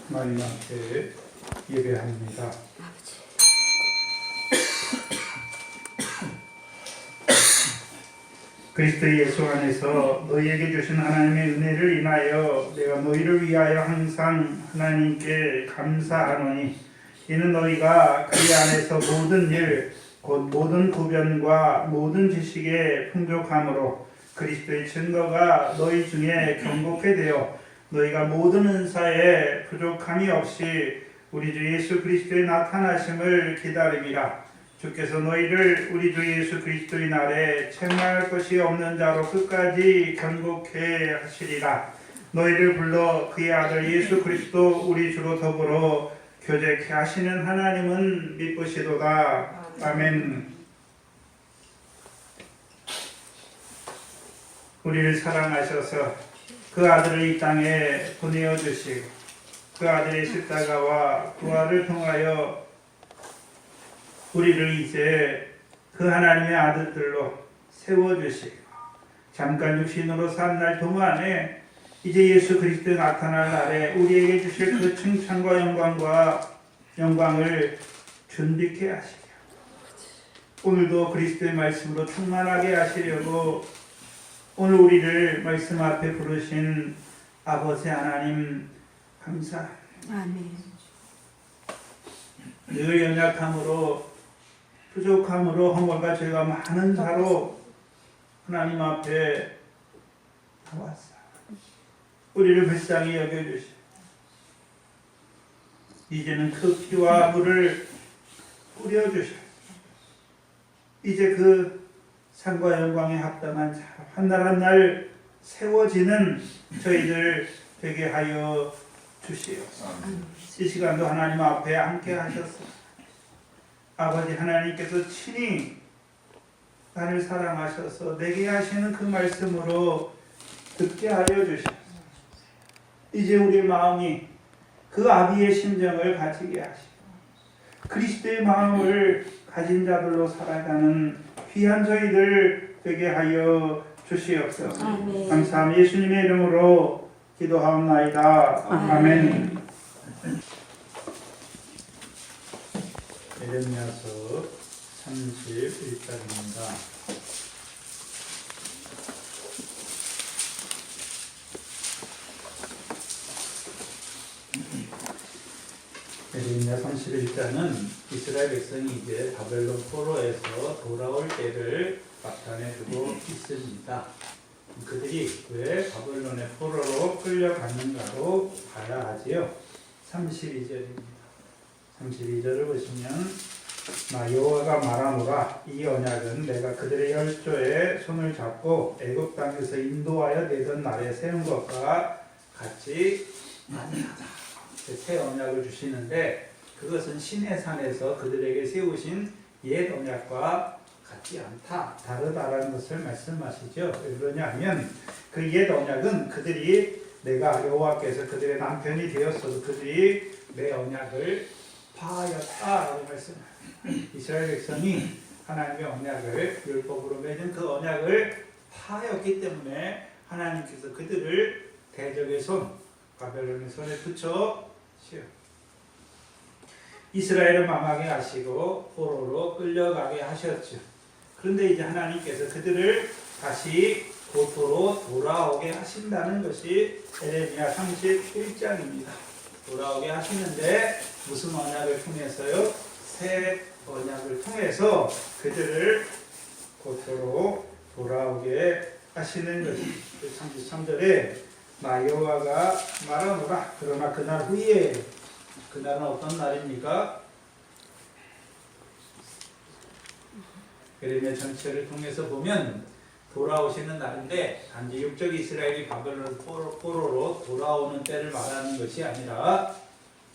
하나님 앞에 예배합니다. 그리스도 예수 안에서 너희에게 주신 하나님의 은혜를 인하여 내가 너희를 위하여 항상 하나님께 감사하노니 이는 너희가 그리 안에서 모든 일 곧 모든 구변과 모든 지식에 풍족함으로 그리스도의 증거가 너희 중에 경고케 되어 너희가 모든 은사에 부족함이 없이 우리 주 예수 그리스도의 나타나심을 기다림이라. 주께서 너희를 우리 주 예수 그리스도의 날에 책망할 것이 없는 자로 끝까지 견고케 하시리라. 너희를 불러 그의 아들 예수 그리스도 우리 주로 더불어 교제케 하시는 하나님은 미쁘시도다. 아멘. 우리를 사랑하셔서 그 아들을 이 땅에 보내어 주시고 그 아들의 십자가와 부활을 통하여 우리를 이제 그 하나님의 아들들로 세워주시고 잠깐 육신으로 산 날 동안에 이제 예수 그리스도 나타날 날에 우리에게 주실 그 칭찬과 영광을 준비케 하시고 오늘도 그리스도의 말씀으로 충만하게 하시려고 오늘 우리를 말씀 앞에 부르신 아버지 하나님 감사합니다. 아멘. 늘 연약함으로 부족함으로 허물과 죄가 많은 자로 하나님 앞에 나왔어. 우리를 불쌍히 여겨주시고 이제는 그 피와 물을 뿌려주셔. 이제 그 상과 영광에 합당한 자 한 날 한 날 세워지는 저희들 되게 하여 주시옵소서. 이 시간도 하나님 앞에 함께 하셨습니다. 아버지 하나님께서 친히 나를 사랑하셔서 내게 하시는 그 말씀으로 듣게 하여 주셔서 이제 우리 마음이 그 아비의 심정을 가지게 하시고 그리스도의 마음을 가진 자들로 살아가는 귀한 저희들 되게 하여 주시옵소서. 아멘. 감사합니다. 예수님의 이름으로 기도하옵나이다. 아멘. 에레미야서 31장입니다. 에레미야 31장은 이스라엘 백성이 이제 바벨론 포로에서 돌아올 때를 나타내 두고 있습니다. 그들이 왜 바벨론의 포로로 끌려갔는가로 봐야 하지요. 32절입니다. 32절을 보시면 여호와가 말하노라 이 언약은 내가 그들의 혈조에 손을 잡고 애굽 땅에서 인도하여 내던 날에 세운 것과 같이 아니하다. 새 언약을 주시는데 그것은 시내산에서 그들에게 세우신 옛 언약과 같지 않다, 다르다라는 것을 말씀하시죠. 왜 그러냐면 그 옛 언약은 그들이 내가 여호와께서 그들의 남편이 되었어도 그들이 내 언약을 파하였다라고 말씀합니다. 이스라엘 백성이 하나님의 언약을 율법으로 맺은 그 언약을 파하였기 때문에 하나님께서 그들을 대적의 손, 바벨론의 손에 붙여 이스라엘을 망하게 하시고 포로로 끌려가게 하셨죠. 그런데 이제 하나님께서 그들을 다시 고토로 돌아오게 하신다는 것이 에레미야 31장입니다. 돌아오게 하시는데 무슨 언약을 통해서요? 새 언약을 통해서 그들을 고토로 돌아오게 하시는 것입니다. 33절에 여호와가 말하노라 그러나 그날 후에 그날은 어떤 날입니까? 에레미야 전체를 통해서 보면 돌아오시는 날인데 단지 육적 이스라엘이 바벨론 포로로 돌아오는 때를 말하는 것이 아니라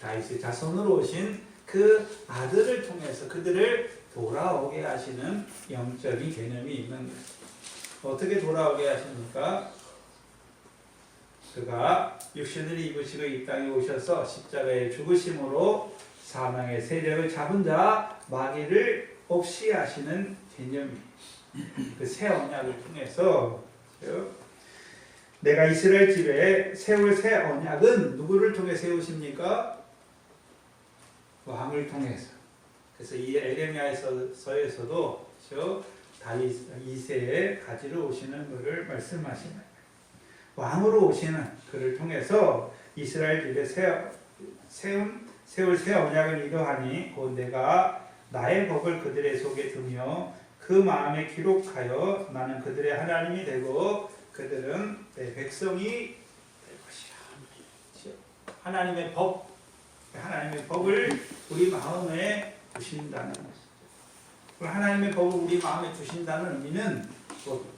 다윗의 자손으로 오신 그 아들을 통해서 그들을 돌아오게 하시는 영적인 개념이 있는 것입니다. 어떻게 돌아오게 하십니까? 그가 육신을 입으시고 이 땅에 오셔서 십자가에 죽으심으로 사망의 세력을 잡은 자 마귀를 없이 하시는 개념입니다. 그 새 언약을 통해서 내가 이스라엘 집에 세울 새 언약은 누구를 통해 세우십니까? 왕을 통해서. 그래서 이 에레미야서에서도 다윗 2세의 가지로 오시는 것을 말씀하시는 왕으로 오시는 그를 통해서 이스라엘 집에 세울 새 언약을 이러하니 곧 내가 나의 법을 그들의 속에 두며 그 마음에 기록하여 나는 그들의 하나님이 되고 그들은 내 백성이 될 것이라. 하나님의 법을 우리 마음에 두신다는 것이죠. 하나님의 법을 우리 마음에 두신다는 의미는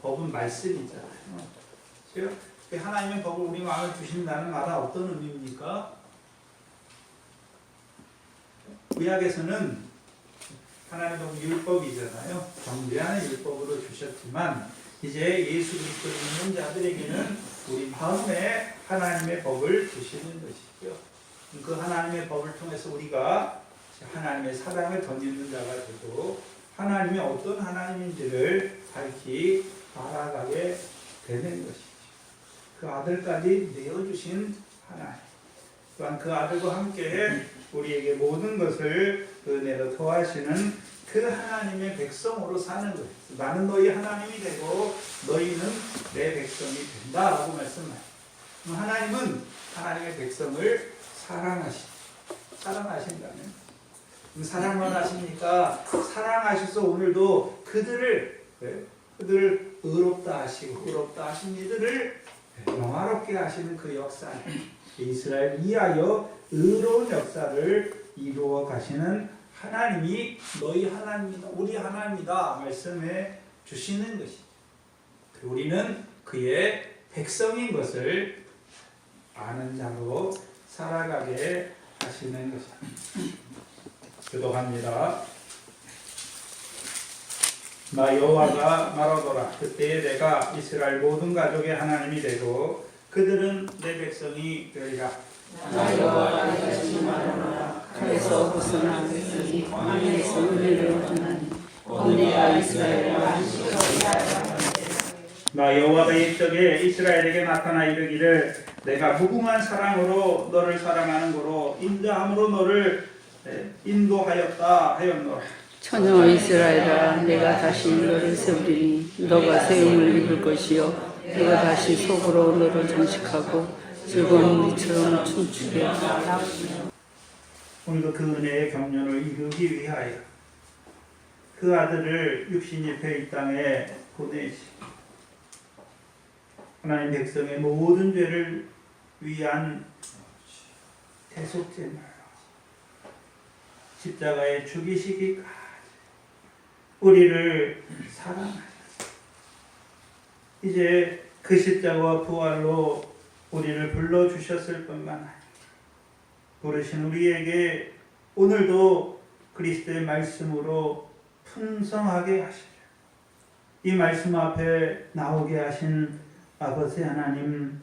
법은 말씀이잖아요. 그렇죠? 하나님의 법을 우리 마음에 두신다는 말은 어떤 의미입니까? 구약에서는 하나님의 법 율법이잖아요. 정죄하는 율법으로 주셨지만 이제 예수 그리스도를 믿는 자들에게는 우리 마음에 하나님의 법을 주시는 것이죠. 그 하나님의 법을 통해서 우리가 하나님의 사랑을 덧입는 자가 되고 하나님이 어떤 하나님인지를 밝히 알아가게 되는 것이죠. 그 아들까지 내어주신 하나님, 또한 그 아들과 함께 우리에게 모든 것을 은혜로 더하시는 그 하나님의 백성으로 사는 거예요. 나는 너희 하나님이 되고 너희는 내 백성이 된다라고 말씀해요. 하나님은 하나님의 백성을 사랑하신다면 사랑만 하십니까? 사랑하셔서 오늘도 그들을 의롭다 하시고 의롭다 하신 이들을 영화롭게 하시는 그 역사, 이스라엘 위하여 의로운 역사를 이루어 가시는 하나님이 너희 하나님이다, 우리 하나님이다 말씀해 주시는 것이죠. 우리는 그의 백성인 것을 아는 자로 살아가게 하시는 것입니다. 기도합니다. 나 여호와가 말하노라. 그때에 내가 이스라엘 모든 가족의 하나님이 되고 그들은 내 백성이 되리라. 나 여호와가 다시 말하노라. 그래서 벗어나니 광야에서 은혜를 얻으나니 오늘이야 이스라엘과 안식하리라. 나 여호와가 옛적에 이스라엘에게 나타나 이르기를 내가 무궁한 사랑으로 너를 사랑하는 고로 인자함으로 너를 인도하였다 하였노라. 처녀 이스라엘아, 내가 다시 너를 세우리니 너가 세움을 입을 것이요 내가 다시 속으로 너를 장식하고 즐거운 우리처럼 춤추게 하라. 오늘도 그 은혜의 경륜을 이루기 위하여 그 아들을 육신 입혀 이 땅에 보내시고 하나님 백성의 모든 죄를 위한 대속제물 십자가에 죽이시기까지 우리를 사랑하셨습니다. 이제 그 십자가와 부활로 우리를 불러주셨을 뿐만 아니라 부르신 우리에게 오늘도 그리스도의 말씀으로 풍성하게 하시려 이 말씀 앞에 나오게 하신 아버지 하나님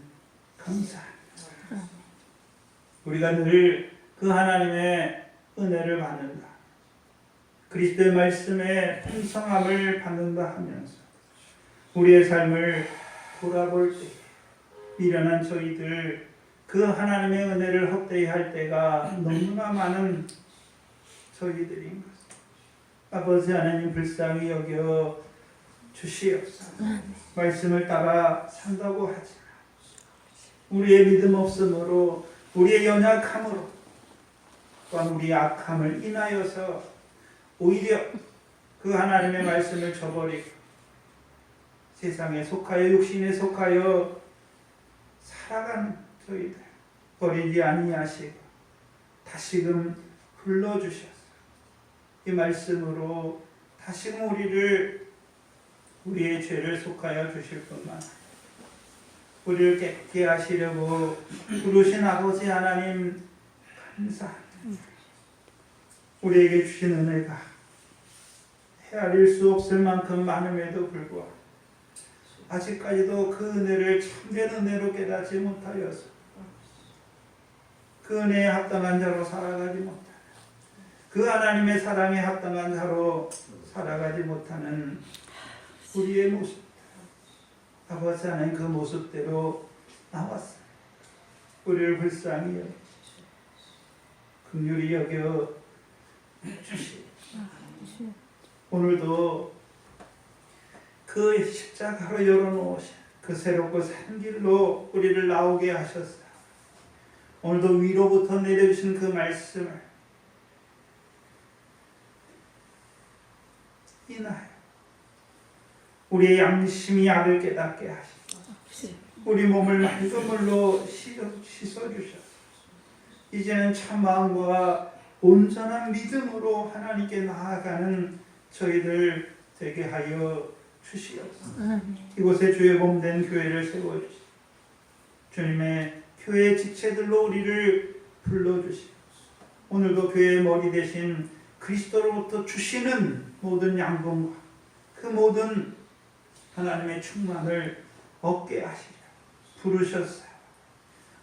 감사합니다. 우리가 늘 그 하나님의 은혜를 받는다. 그리스도의 말씀에 풍성함을 받는다 하면서 우리의 삶을 돌아볼 때 미련한 저희들 그 하나님의 은혜를 헛되이 할 때가 너무나 많은 저희들인 것. 아버지 하나님 불쌍히 여겨 주시옵소서. 말씀을 따라 산다고 하지만 우리의 믿음 없음으로 우리의 연약함으로 또한 우리의 악함을 인하여서 오히려 그 하나님의 말씀을 저버리고 세상에 속하여 육신에 속하여 살아가는 저희들 버리지 아니하시고 다시금 불러주셔서 이 말씀으로 다시금 우리의 죄를 속하여 주실 뿐만 우리를 깨끗게 하시려고 부르신 아버지 하나님 감사합니다. 우리에게 주신 은혜가 헤아릴 수 없을 만큼 많음에도 불구하고 아직까지도 그 은혜를 참된 은혜로 깨닫지 못하여서 그 은혜에 합당한 자로 살아가지 못하는 그 하나님의 사랑에 합당한 자로 살아가지 못하는 우리의 모습 아버지 하나님 그 모습대로 나왔어. 우리를 불쌍히 여겨 긍휼히 여겨 주시. 오늘도 그 십자가로 열어놓으신 그 새롭고 산 길로 우리를 나오게 하셨어요. 오늘도 위로부터 내려주신 그 말씀을 인하여 우리의 양심이 악을 깨닫게 하시고 우리 몸을 맑은 물로 씻어주셔서 이제는 참 마음과 온전한 믿음으로 하나님께 나아가는 저희들 되게 하여 주시옵소서. 이곳에 주의 몸된 교회를 세워주시고 주님의 교회 지체들로 우리를 불러주시고 오늘도 교회의 머리 대신 그리스도로부터 주시는 모든 양분과 그 모든 하나님의 충만을 얻게 하시려 부르셨어요.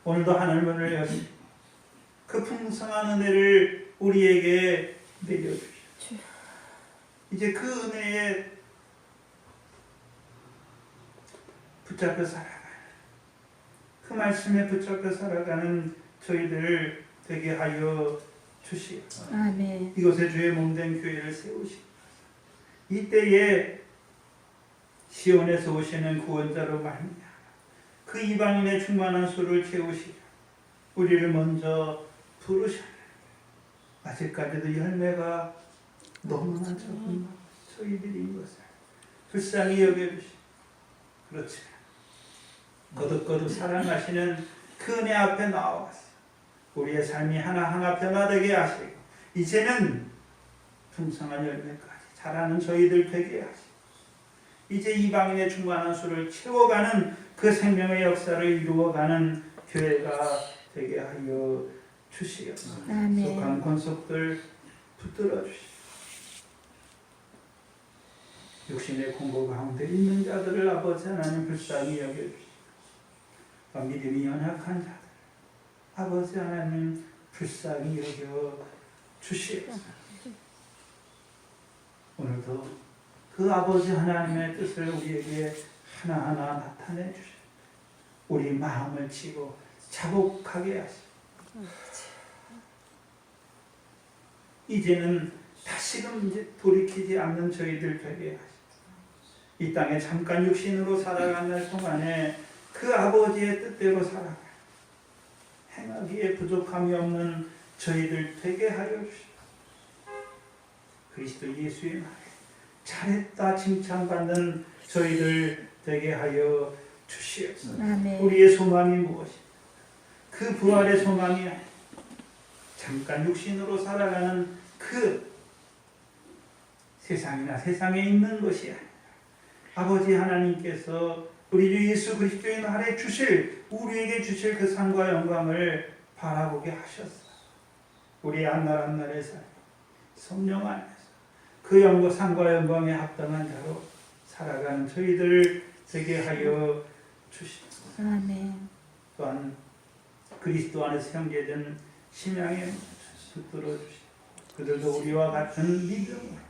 오늘도 하늘문을 여시고 그 풍성한 은혜를 우리에게 내려주시오. 이제 그 은혜에 붙잡혀 살아가는 그 말씀에 붙잡혀 살아가는 저희들 되게 하여 주시오. 아멘. 이곳에 주의 몸된 교회를 세우시고 이때에 시온에서 오시는 구원자로 말미암아 그 이방인의 충만한 수를 채우시려 우리를 먼저 부르셨네. 아직까지도 열매가 너무나 적은 저희들인 것을 불쌍히 여겨주시고 그렇지 거듭거듭 사랑하시는 그 은혜 앞에 나와서 우리의 삶이 하나하나 변화되게 하시고 이제는 풍성한 열매까지 자라는 저희들 되게 하시고 이제 이방인의 충만한 수를 채워가는 그 생명의 역사를 이루어가는 교회가 되게 하여 주시옵소서. 속한 권속들 붙들어 주시옵소서. 육신의 공고 가운데 있는 자들을 아버지 하나님 불쌍히 여겨주시고 믿음이 연약한 자들 아버지 하나님 불쌍히 여겨 주시옵소서. 오늘도 그 아버지 하나님의 뜻을 우리에게 하나하나 나타내 주시고 우리 마음을 치고 자복하게 하시고 이제는 다시금 이제 돌이키지 않는 저희들 되게 하시고 이 땅에 잠깐 육신으로 살아가는 동안에 그 아버지의 뜻대로 살아가 행하기에 부족함이 없는 저희들 되게 하여 주시고 그리스도 예수의 말에 잘했다 칭찬받는 저희들 되게 하여 주시옵소서. 우리의 소망이 무엇입니까? 그 부활의 소망이 아니라 잠깐 육신으로 살아가는 그 세상이나 세상에 있는 것이 아니라 아버지 하나님께서 우리 주 예수 그리스도의 날에 우리에게 주실 그 상과 영광을 바라보게 하셨어. 우리 한날 한날의 삶 성령 안에서 그 영광 상과 영광에 합당한 자로 살아가는 저희들 되게 하여 주시옵소서. 또한 그리스도 안에서 형제된 신앙에 붙들어 주시고 그들도 우리와 같은 믿음으로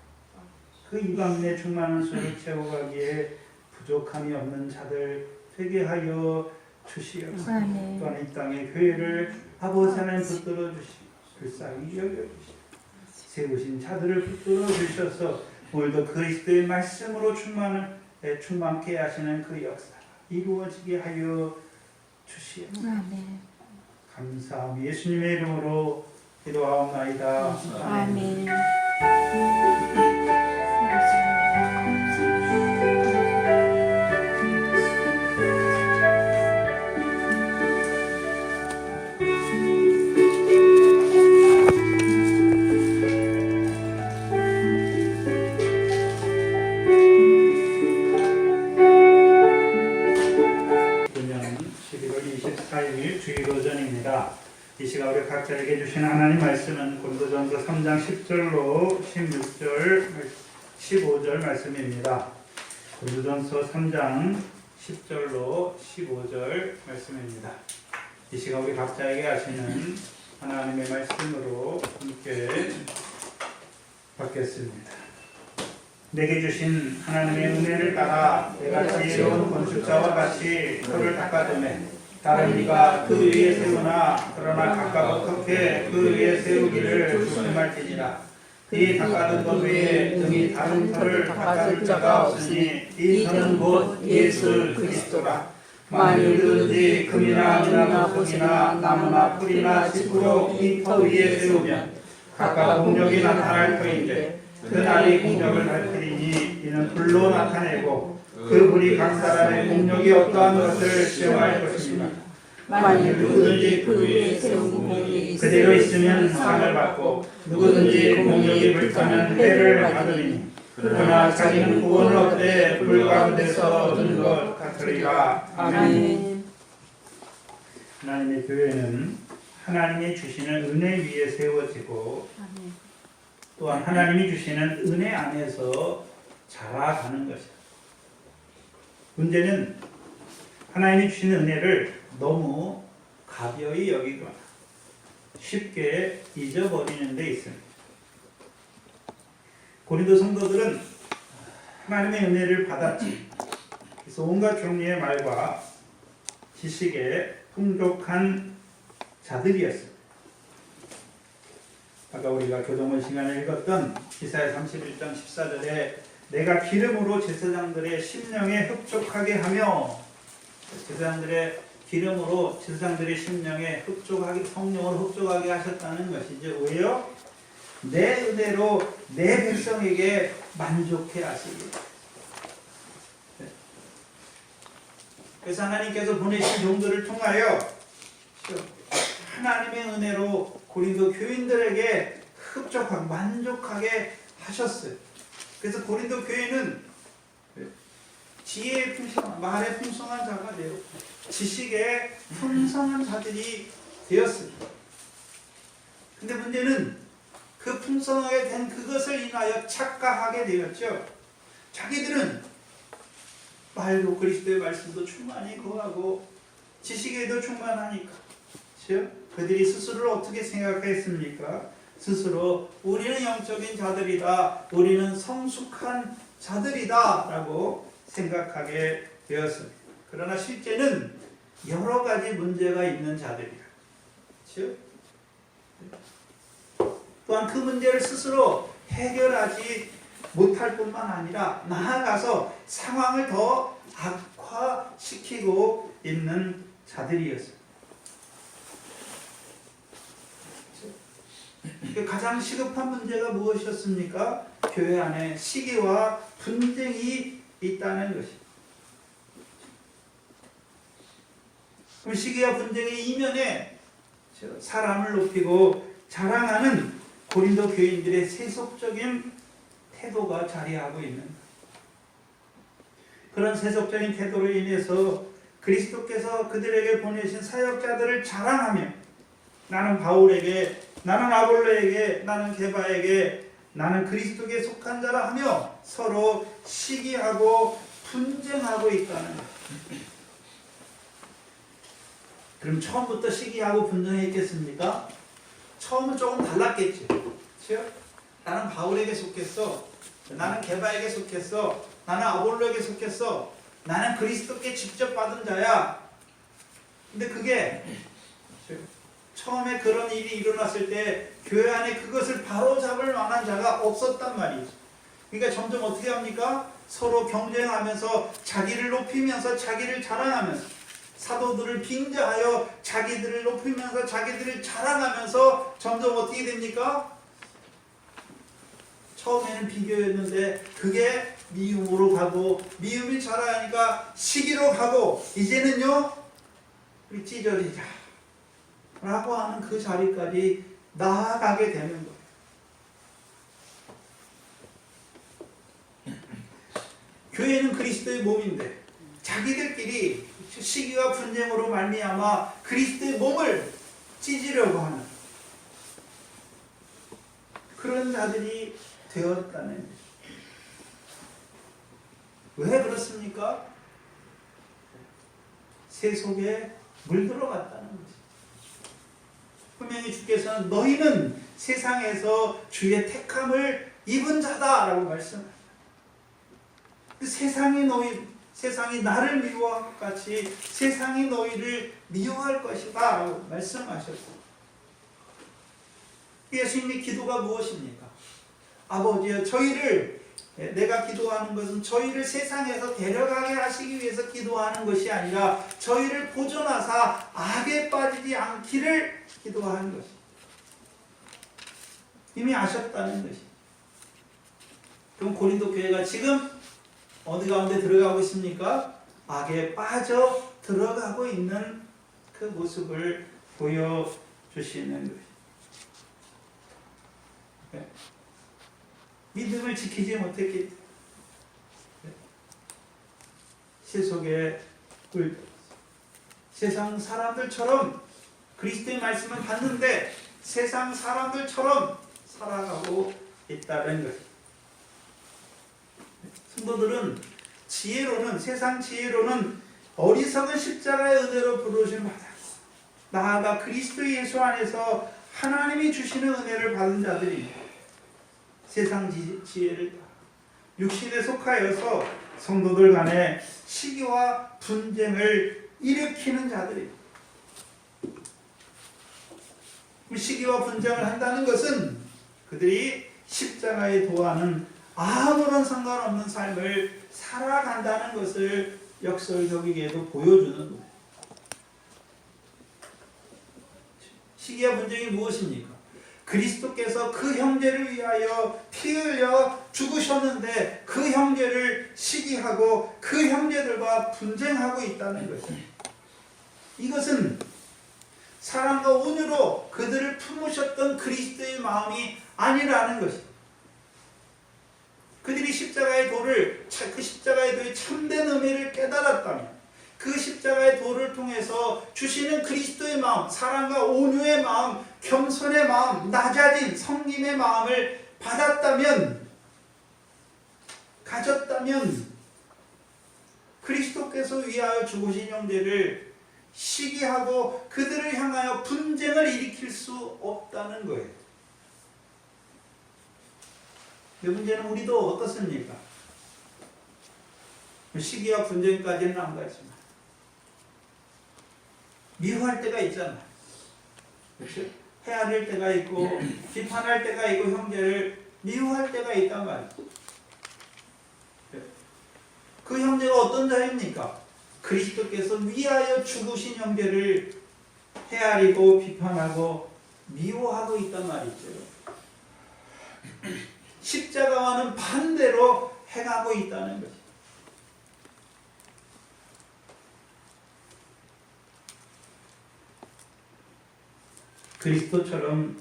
그 이방인의 충만한 수를 채워가기에 부족함이 없는 자들 되게 하여 주시옵소서. 또한 이 땅의 교회를 아버지 하나님 붙들어 주시고 불쌍히 여겨주시고 세우신 자들을 붙들어 주셔서 오늘도 그리스도의 말씀으로 충만케 하시는 그 역사가 이루어지게 하여 주시옵소서. 감사함 예수님의 이름으로 기도하옵나이다. 아멘. 이 시간 우리 각자에게 주신 하나님 말씀은 고린도전서 3장 10절로 16절, 15절 말씀입니다. 고린도전서 3장 10절로 15절 말씀입니다. 이 시간 우리 각자에게 하시는 하나님의 말씀으로 함께 받겠습니다. 내게 주신 하나님의 은혜를 따라 내가 지혜로운 건축자와 같이 돌을 닦아두매 다른 이가 그 위에 세우나 그러나 각각 어떻게 그 위에 세우기를 주님할지니라. 이 닦아둔 것 외에 등이 다른 터를 닦아줄 자가 없으니 이 터는 곧 예수 그리스도라. 만일 누구든지 금이나 은이나 보이나 나무나 풀이나 짚으로 이 터 위에 세우면 각각 공력이 나타날 터인데 그 날이 공력을 밝히리니 이는 불로 나타내고 그 불이 각 사람의 공력이 어떠한 것을 시험할 것입니다. 만일 누구든지 그 위에 세운 공력이 그대로 있으면 상을 받고 누구든지 공력이 불타면 해를 받으리니 그러나 자기는 구원을 얻되 불 가운데서 얻은 것 같으리라. 아멘. 하나님의 교회는 하나님이 주시는 은혜 위에 세워지고 또한 하나님이 주시는 은혜 안에서 자라가는 것이다. 문제는 하나님이 주시는 은혜를 너무 가벼이 여기거나 쉽게 잊어버리는 데 있습니다. 고린도 성도들은 하나님의 은혜를 받았지. 그래서 온갖 종류의 말과 지식에 풍족한 자들이었습니다. 아까 우리가 교동원 시간에 읽었던 이사야 31장 14절에 내가 기름으로 제사장들의 심령에 흡족하게 하며 제사장들의 기름으로 제사장들의 심령에 흡족하게 성령을 흡족하게 하셨다는 것이죠. 왜요? 내 은혜로 내 백성에게 만족해 하시기. 그래서 하나님께서 보내신 종들을 통하여 하나님의 은혜로 고린도 교인들에게 흡족하게 만족하게 하셨어요. 그래서 고린도 교회는 지혜의 풍성한, 말의 풍성한 자가 되었고 지식의 풍성한 자들이 되었습니다. 근데 문제는 그 풍성하게 된 그것을 인하여 착각하게 되었죠. 자기들은 말도 그리스도의 말씀도 충만히 거하고 지식에도 충만하니까 그들이 스스로를 어떻게 생각했습니까? 스스로 우리는 영적인 자들이다, 우리는 성숙한 자들이다 라고 생각하게 되었습니다. 그러나 실제는 여러 가지 문제가 있는 자들이다. 또한 그 문제를 스스로 해결하지 못할 뿐만 아니라 나아가서 상황을 더 악화시키고 있는 자들이었습니다. 가장 시급한 문제가 무엇이었습니까? 교회 안에 시기와 분쟁이 있다는 것입니다. 그럼 시기와 분쟁의 이면에 사람을 높이고 자랑하는 고린도 교인들의 세속적인 태도가 자리하고 있는 그런 세속적인 태도로 인해서 그리스도께서 그들에게 보내신 사역자들을 자랑하며 나는 바울에게, 나는 아볼로에게, 나는 게바에게, 나는 그리스도께 속한 자라 하며 서로 시기하고 분쟁하고 있다는 것. 그럼 처음부터 시기하고 분쟁했겠습니까? 처음은 조금 달랐겠죠. 그렇죠? 나는 바울에게 속했어. 나는 게바에게 속했어. 나는 아볼로에게 속했어. 나는 그리스도께 직접 받은 자야. 근데 그게 처음에 그런 일이 일어났을 때 교회 안에 그것을 바로잡을 만한 자가 없었단 말이죠. 그러니까 점점 어떻게 합니까? 서로 경쟁하면서 자기를 높이면서 자기를 자랑하면서 사도들을 빙자하여 자기들을 높이면서 자기들을 자랑하면서 점점 어떻게 됩니까? 처음에는 비교였는데 그게 미움으로 가고 미움이 자라니까 시기로 가고 이제는요 우리 찢어지자 라고 하는 그 자리까지 나아가게 되는 거예요. 교회는 그리스도의 몸인데 자기들끼리 시기와 분쟁으로 말미암아 그리스도의 몸을 찢으려고 하는 그런 자들이 되었다는 거죠. 왜 그렇습니까? 세속에 물들어갔다는 거죠. 분명히 주께서는 너희는 세상에서 주의 택함을 입은 자다라고 말씀합니다. 세상이 너희 세상이 나를 미워한 것 같이 세상이 너희를 미워할 것이다 라고 말씀하셨습니다. 예수님의 기도가 무엇입니까? 아버지여, 저희를, 내가 기도하는 것은 저희를 세상에서 데려가게 하시기 위해서 기도하는 것이 아니라 저희를 보존하사 악에 빠지지 않기를 기도하는 것입니다. 이미 아셨다는 것입니다. 그럼 고린도 교회가 지금 어디 가운데 들어가고 있습니까? 악에 빠져 들어가고 있는 그 모습을 보여주시는 것입니다. 믿음을 지키지 못했기 때문에 세속에 세상 사람들처럼 그리스도의 말씀을 받는데 세상 사람들처럼 살아가고 있다는 것입니다. 성도들은 지혜로는, 세상 지혜로는 어리석은 십자가의 은혜로 부르심을 받았어. 나아가 그리스도 예수 안에서 하나님이 주시는 은혜를 받은 자들입니다. 세상 지혜를 따라 육신에 속하여서 성도들 간에 시기와 분쟁을 일으키는 자들입니다. 시기와 분쟁을 한다는 것은 그들이 십자가에 도하는 아무런 상관없는 삶을 살아간다는 것을 역설적이게도 보여주는 거예요. 시기와 분쟁이 무엇입니까? 그리스도께서 그 형제를 위하여 피 흘려 죽으셨는데 그 형제를 시기하고 그 형제들과 분쟁하고 있다는 것입니다. 이것은 사랑과 온유로 그들을 품으셨던 그리스도의 마음이 아니라는 것입니다. 그들이 십자가의 도를, 그 십자가의 도의 참된 의미를 깨달았다면 그 십자가의 도를 통해서 주시는 그리스도의 마음, 사랑과 온유의 마음, 겸손의 마음, 낮아진 섬김의 마음을 받았다면, 가졌다면 그리스도께서 위하여 죽으신 형제를 시기하고 그들을 향하여 분쟁을 일으킬 수 없다는 거예요. 그 문제는 우리도 어떻습니까? 시기와 분쟁까지는 안 가지만 미워할 때가 있잖아요. 그렇죠? 헤아릴 때가 있고 비판할 때가 있고 형제를 미워할 때가 있단 말이죠. 그 형제가 어떤 자입니까? 그리스도께서 위하여 죽으신 형제를 헤아리고 비판하고 미워하고 있단 말이죠. 십자가와는 반대로 행하고 있다는 것이죠. 그리스도처럼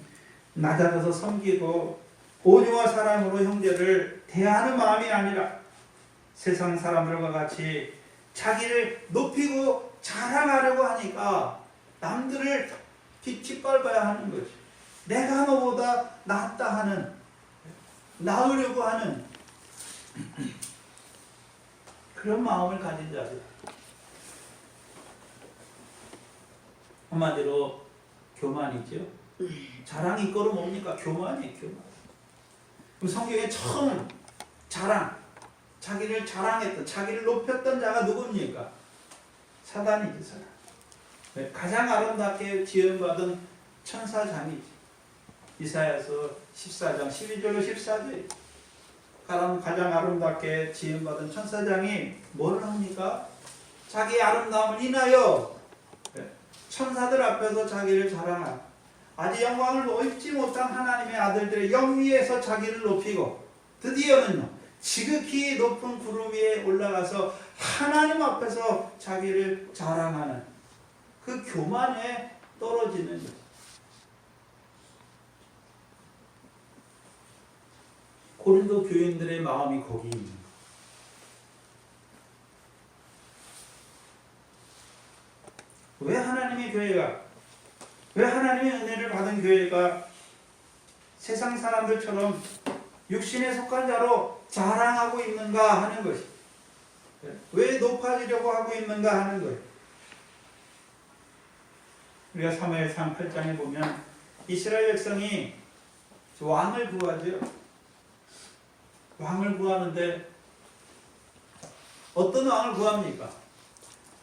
낮아져서 섬기고 온유와 사랑으로 형제를 대하는 마음이 아니라 세상 사람들과 같이 자기를 높이고 자랑하려고 하니까 남들을 뒷짓밟아야 하는 거죠. 내가 너보다 낫다 하는, 나으려고 하는 그런 마음을 가진 자들. 한마디로 교만이죠. 자랑이 이거로 뭡니까? 교만이에요. 교만. 그럼 성경에 처음 자랑, 자기를 자랑했던, 자기를 높였던 자가 누굽니까? 사단이지, 사단. 가장 아름답게 지음받은 천사장이지. 이사야서 14장 12절로 14절. 가장 아름답게 지음받은 천사장이 뭘 합니까? 자기의 아름다움을 인하여 천사들 앞에서 자기를 자랑하고 아직 영광을 입지 못한 하나님의 아들들의 영위에서 자기를 높이고 드디어는요, 지극히 높은 구름 위에 올라가서 하나님 앞에서 자기를 자랑하는 그 교만에 떨어지는 것. 고린도 교인들의 마음이 거기 있는 거예요. 왜 하나님의 교회가, 왜 하나님의 은혜를 받은 교회가 세상 사람들처럼 육신에 속한 자로 자랑하고 있는가 하는 것이, 왜 높아지려고 하고 있는가 하는 거예요. 우리가 사무엘상 8장에 보면 이스라엘 백성이 왕을 구하죠. 왕을 구하는데 어떤 왕을 구합니까?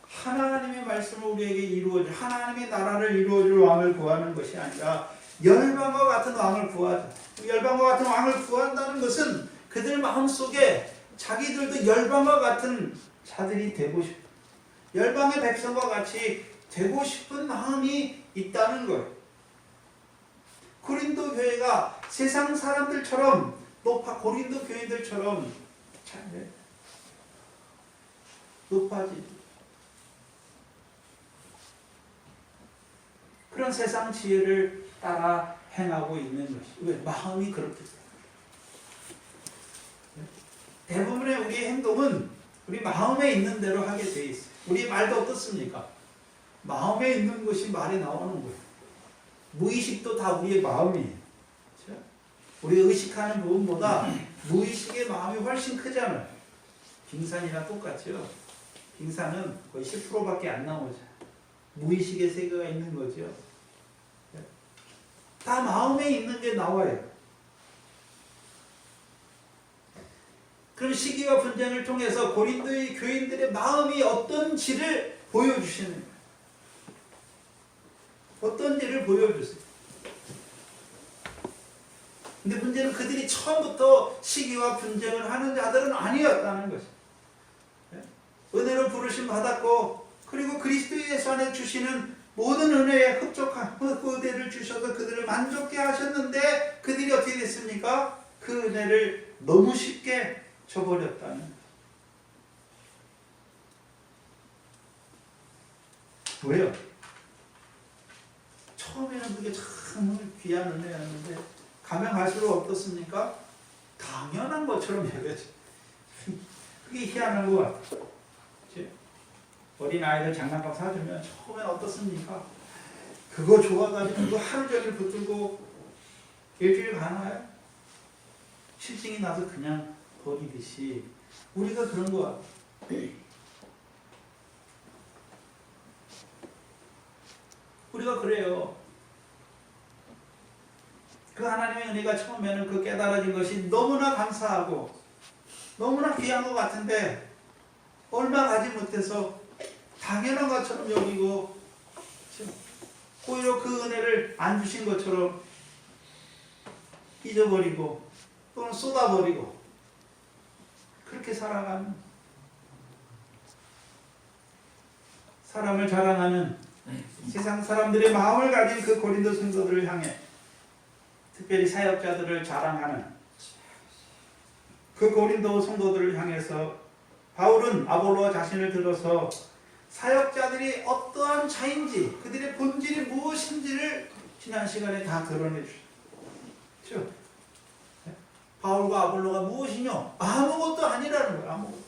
하나님의 말씀을 우리에게 이루어줄, 하나님의 나라를 이루어줄 왕을 구하는 것이 아니라 열방과 같은 왕을 구하자. 열방과 같은 왕을 구한다는 것은 그들 마음속에 자기들도 열방과 같은 자들이 되고 싶어, 열방의 백성과 같이 되고 싶은 마음이 있다는 거예요. 고린도 교회가 세상 사람들처럼 고린도 교인들처럼 높아지지, 그런 세상 지혜를 따라 행하고 있는 것이, 왜? 마음이 그렇게 돼요. 대부분의 우리의 행동은 우리 마음에 있는 대로 하게 돼 있어요. 우리 말도 어떻습니까? 마음에 있는 것이 말에 나오는 거예요. 무의식도 다 우리의 마음이에요. 그렇죠? 우리 의식하는 부분보다 무의식의 마음이 훨씬 크잖아요. 빙산이랑 똑같죠. 빙산은 거의 10%밖에 안 나오죠. 무의식의 세계가 있는 거죠. 다 마음에 있는 게 나와요. 그럼 시기와 분쟁을 통해서 고린도의 교인들의 마음이 어떤지를 보여주시는 거예요. 어떤지를 보여주세요. 근데 문제는 그들이 처음부터 시기와 분쟁을 하는 자들은 아니었다는 것이죠. 은혜로 부르심 받았고, 그리고 그리스도 예수 안에 주시는 모든 은혜에 흡족한 그 은혜를 주셔서 그들을 만족케 하셨는데, 그들이 어떻게 됐습니까? 그 은혜를 너무 쉽게 저버렸다는 거예요. 왜요? 처음에는 그게 참 귀한 은혜였는데 가면 갈수록 어떻습니까? 당연한 것처럼 여겨져. 그게 희한한 것 같아요. 어린아이들 장난감 사주면 처음엔 어떻습니까? 그거 좋아가지고 그거 하루 종일 붙들고 일주일 가나요? 실증이 나서 그냥 버리듯이 우리가 그런 것 같아요. 우리가 그래요. 그 하나님의 은혜가 처음에는 그 깨달아진 것이 너무나 감사하고 너무나 귀한 것 같은데 얼마 가지 못해서 당연한 것처럼 여기고 오히려 그 은혜를 안 주신 것처럼 잊어버리고 또는 쏟아버리고 그렇게 살아가는, 사람을 자랑하는 세상 사람들의 마음을 가진 그 고린도 성도들을 향해, 특별히 사역자들을 자랑하는 그 고린도 성도들을 향해서 바울은 아볼로와 자신을 들어서 사역자들이 어떠한 자인지, 그들의 본질이 무엇인지를 지난 시간에 다 드러내 주셨죠. 바울과 아볼로가 무엇이뇨? 아무것도 아니라는 거예요. 아무것도.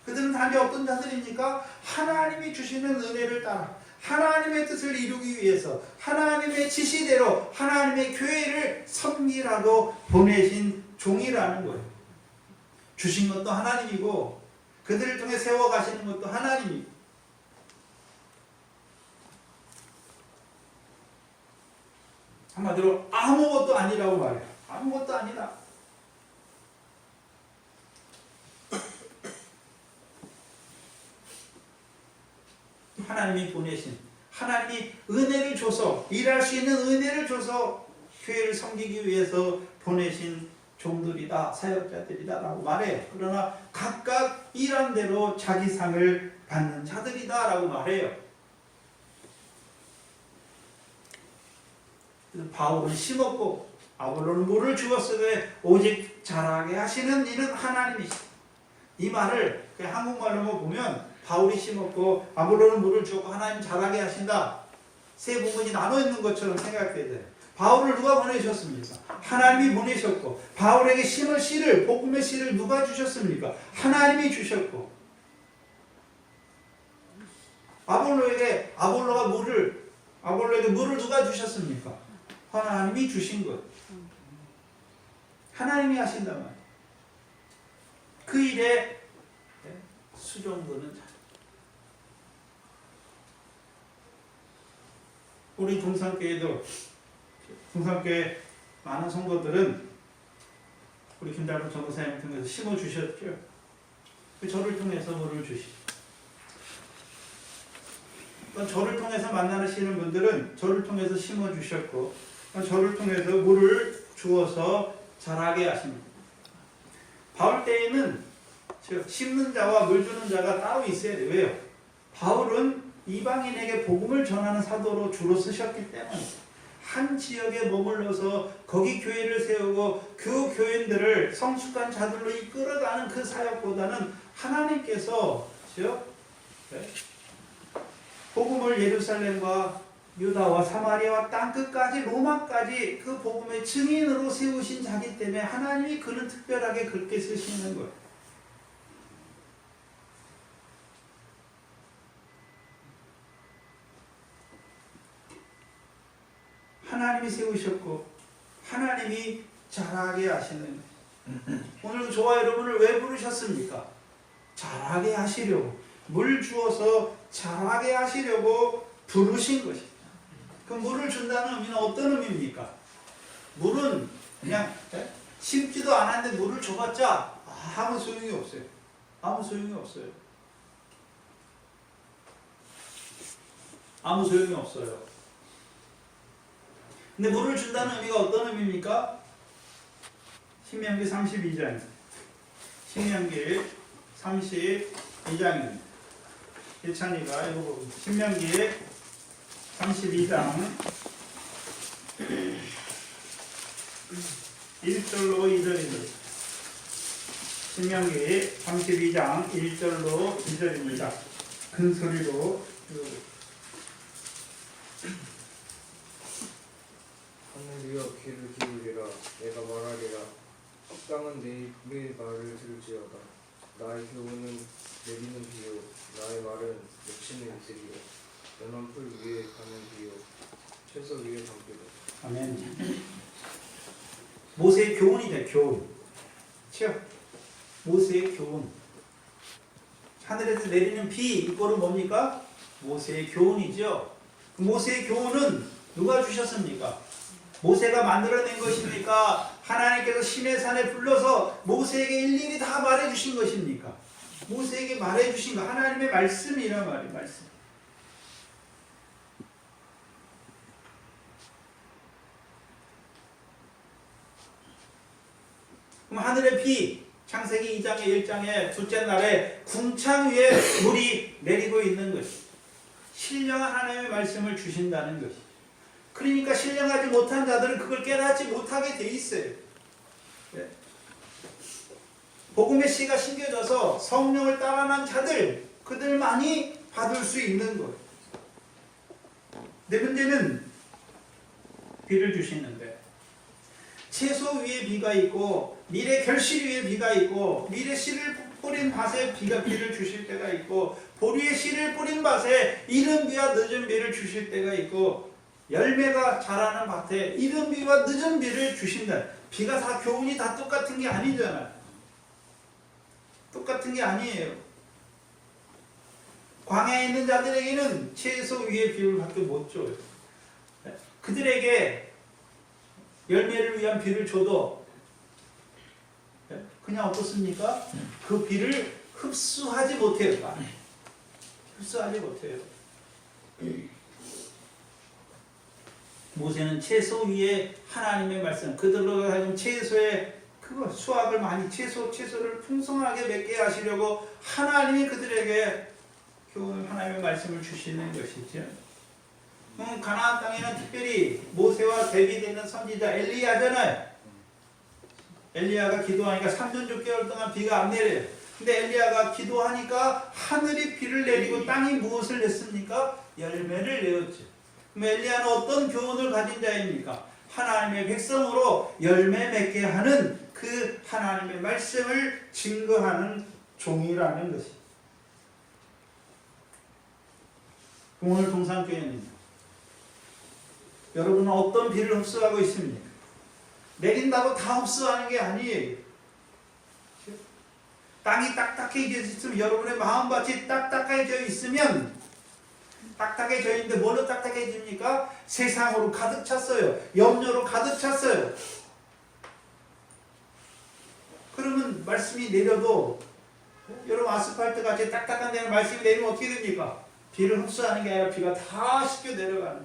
그들은 단지 어떤 자들입니까? 하나님이 주시는 은혜를 따라 하나님의 뜻을 이루기 위해서 하나님의 지시대로 하나님의 교회를 섬기라고 보내신 종이라는 거예요. 주신 것도 하나님이고 그들을 통해 세워가시는 것도 하나님이고, 한마디로 아무것도 아니라고 말해요. 아무것도 아니다. 하나님이 보내신, 하나님이 은혜를 줘서 일할 수 있는 은혜를 줘서 교회를 섬기기 위해서 보내신 종들이다, 사역자들이다 라고 말해요. 그러나 각각 일한 대로 자기 상을 받는 자들이다 라고 말해요. 바울은 심었고 아볼로는 물을 주었으되 오직 자라게 하시는 이는 하나님이시다. 이 말을 그냥 한국말로만 보면 바울이 심었고 아볼로는 물을 주었고 하나님 자라게 하신다, 세 부분이 나눠 있는 것처럼 생각돼야 돼요. 바울을 누가 보내셨습니까? 하나님이 보내셨고, 바울에게 심을 씨를, 복음의 씨를 누가 주셨습니까? 하나님이 주셨고, 아볼로에게 물을 누가 주셨습니까? 하나님이 주신 것. 하나님이 하신단 말이에요. 그 일에 수종드는 자. 우리 동산교회도, 동산교회 많은 성도들은 우리 김달봉 전도사님 통해서 심어주셨죠. 저를 통해서 물을 주시죠. 저를 통해서 만나시는 분들은 저를 통해서 심어주셨고, 저를 통해서 물을 주어서 자라게 하십니다. 바울 때에는 심는 자와 물 주는 자가 따로 있어야 돼요. 왜요? 바울은 이방인에게 복음을 전하는 사도로 주로 쓰셨기 때문에 한 지역에 머물러서 거기 교회를 세우고 그 교인들을 성숙한 자들로 이끌어가는 그 사역보다는 하나님께서 복음을 예루살렘과 유다와 사마리아와 땅끝까지 로마까지 그 복음의 증인으로 세우신 자기 때문에 하나님이 그는 특별하게 그렇게 쓰시는 거예요. 하나님이 세우셨고 하나님이 자라게 하시는 거예요. 오늘 저와 여러분을 왜 부르셨습니까? 자라게 하시려고, 물 주어서 자라게 하시려고 부르신 것입니다. 그 물을 준다는 의미는 어떤 의미입니까? 물은 그냥 심지도 않았는데 물을 줘봤자 아무 소용이 없어요. 아무 소용이 없어요. 아무 소용이 없어요. 근데 물을 준다는 의미가 어떤 의미입니까? 신명기 32장입니다. 신명기 32장입니다. 예찬이가 읽어보고 신명기 32장 1절로 2절입니다. 신명기 32장 1절로 2절입니다. 큰 소리로 읽어보고. 하늘이여 귀를 기울이라. 내가 말하리라. 땅은 내 말을 들을지어다. 나의 교훈은 내리는 비요, 나의 말은 맺히는 이슬이요, 연한 풀 위에 가는 비요, 채소 위에 담기도. 아멘. 모세의 교훈이죠. 교훈. 그렇죠? 모세의 교훈. 하늘에서 내리는 비, 이꼴은 뭡니까? 모세의 교훈이죠. 모세의 교훈은 누가 주셨습니까? 모세가 만들어낸 것입니까? 하나님께서 시내산에 불러서 모세에게 일일이 다 말해주신 것입니까? 모세에게 말해주신 거, 하나님의 말씀이란 말이에요. 말씀. 그럼 하늘의 비, 창세기 2장의 1장의 둘째 날에 궁창 위에 물이 내리고 있는 것이 신령한 하나님의 말씀을 주신다는 것이. 그러니까 신령하지 못한 자들은 그걸 깨닫지 못하게 돼 있어요. 네. 복음의 씨가 심겨져서 성령을 따라난 자들, 그들만이 받을 수 있는 거예요. 내 문제는 비를 주시는데 채소 위에 비가 있고 밀의 결실 위에 비가 있고 밀의 씨를 뿌린 밭에 비를 주실 때가 있고 보리의 씨를 뿌린 밭에 이른 비와 늦은 비를 주실 때가 있고 열매가 자라는 밭에 이른 비와 늦은 비를 주신다. 비가 다 교훈이 다 똑같은 게 아니잖아요. 똑같은 게 아니에요. 광야에 있는 자들에게는 채소 위에 비를 밖에 못 줘요. 그들에게 열매를 위한 비를 줘도 그냥 어떻습니까? 그 비를 흡수하지 못해요. 흡수하지 못해요. 모세는 채소 위에 하나님의 말씀, 그들로 하여금 채소의 그거 수확을 많이 채소를 풍성하게 맺게 하시려고 하나님이 그들에게 하나님의 말씀을 주시는 것이죠. 가나안 땅에는 특별히 모세와 대비되는 선지자 엘리야잖아요. 엘리야가 기도하니까 3년 6개월 동안 비가 안 내려요. 근데 엘리야가 기도하니까 하늘이 비를 내리고 땅이 무엇을 냈습니까? 열매를 내었죠. 그럼 엘리야는 어떤 교훈을 가진 자입니까? 하나님의 백성으로 열매 맺게 하는 그 하나님의 말씀을 증거하는 종이라는 것이. 오늘 동산교회는 여러분은 어떤 비를 흡수하고 있습니까? 내린다고 다 흡수하는 게 아니에요. 땅이 딱딱해져 있으면 여러분의 마음밭이 딱딱해져 있으면 딱딱해져 있는데 뭘로 딱딱해집니까? 세상으로 가득 찼어요. 염려로 가득 찼어요. 그러면 말씀이 내려도 여러분 아스팔트 같이 딱딱한 데는 말씀이 내리면 어떻게 됩니까? 비를 흡수하는 게 아니라 비가 다 씻겨 내려가는.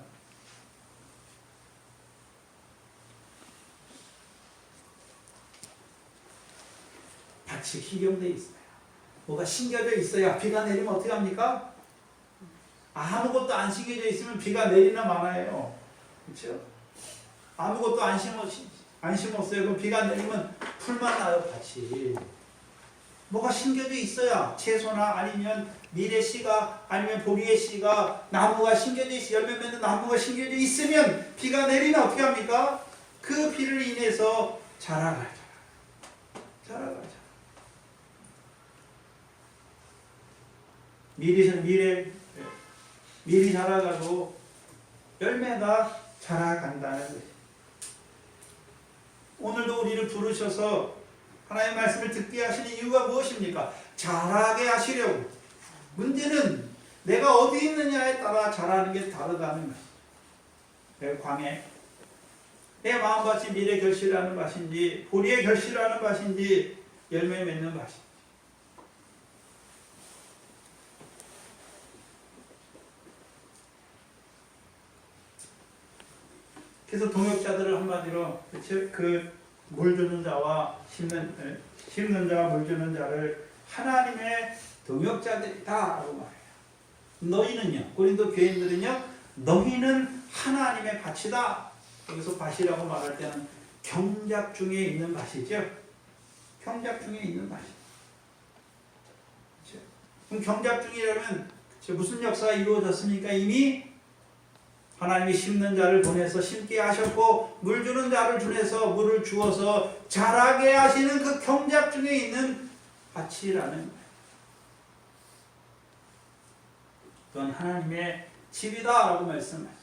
밭이 희경되어 있어요. 뭐가 심겨져 있어야 비가 내리면 어떻게 합니까? 아무것도 안 심겨져 있으면 비가 내리나 마나요. 그렇죠? 아무것도 안 심었어요. 그럼 비가 내리면 풀만 나요, 밭이. 뭐가 심겨져 있어야 채소나 아니면 미래 씨가 아니면 보리의 씨가 나무가 심겨져 있어 열매 맺는 나무가 심겨져 있으면 비가 내리면 어떻게 합니까? 그 비를 인해서 자라가요. 미리 자라가고 열매가 자라간다는 거예요. 오늘도 우리를 부르셔서 하나님의 말씀을 듣게 하시는 이유가 무엇입니까? 자라게 하시려고. 문제는 내가 어디 있느냐에 따라 자라는 게 다르다는 것이죠. 내 광해, 내 마음밭이 미래 결실하는 밭인지 보리의 결실하는 밭인지 열매 맺는 밭인지. 그래서 동역자들을 한마디로 그 물 주는 자와 심는 자와 물 주는 자를 하나님의 동역자들이다라고 말해요. 너희는요, 고린도 교인들은요, 너희는 하나님의 밭이다. 여기서 밭이라고 말할 때는 경작 중에 있는 밭이죠. 경작 중에 있는 밭이. 그렇죠? 그럼 경작 중이라면 무슨 역사가 이루어졌습니까? 이미 하나님이 심는 자를 보내서 심게 하셨고 물 주는 자를 보내서 물을 주어서 자라게 하시는 그 경작 중에 있는 밭이라는 거예요. 그건 하나님의 집이다라고 말씀하시죠.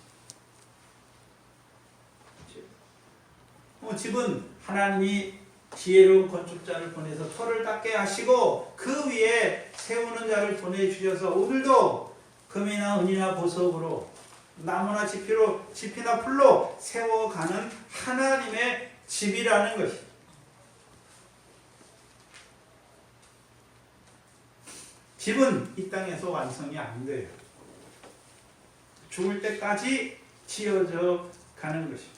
집은 하나님이 지혜로운 건축자를 보내서 터를 닦게 하시고 그 위에 세우는 자를 보내주셔서 오늘도 금이나 은이나 보석으로 나무나 지피나 풀로 세워가는 하나님의 집이라는 것입니다. 집은 이 땅에서 완성이 안 돼요. 죽을 때까지 지어져 가는 것입니다.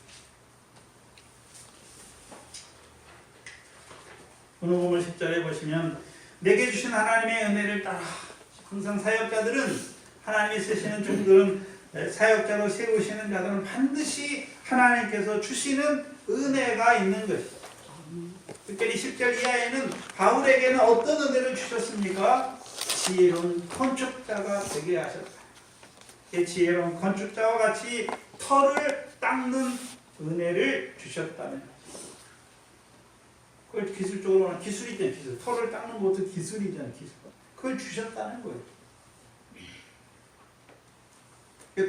오늘 본문 10절에 보시면 내게 주신 하나님의 은혜를 따라 항상 사역자들은 하나님이 쓰시는 종들은 사역자로 세우시는 자들은 반드시 하나님께서 주시는 은혜가 있는 것이죠. 특별히 10절 이하에는 바울에게는 어떤 은혜를 주셨습니까? 지혜로운 건축자가 되게 하셨다. 지혜로운 건축자와 같이 터를 닦는 은혜를 주셨다는 거죠. 그걸 기술적으로 말하면 기술이잖아요. 기술. 터를 닦는 것도 기술이잖아요. 기술. 그걸 주셨다는 거예요.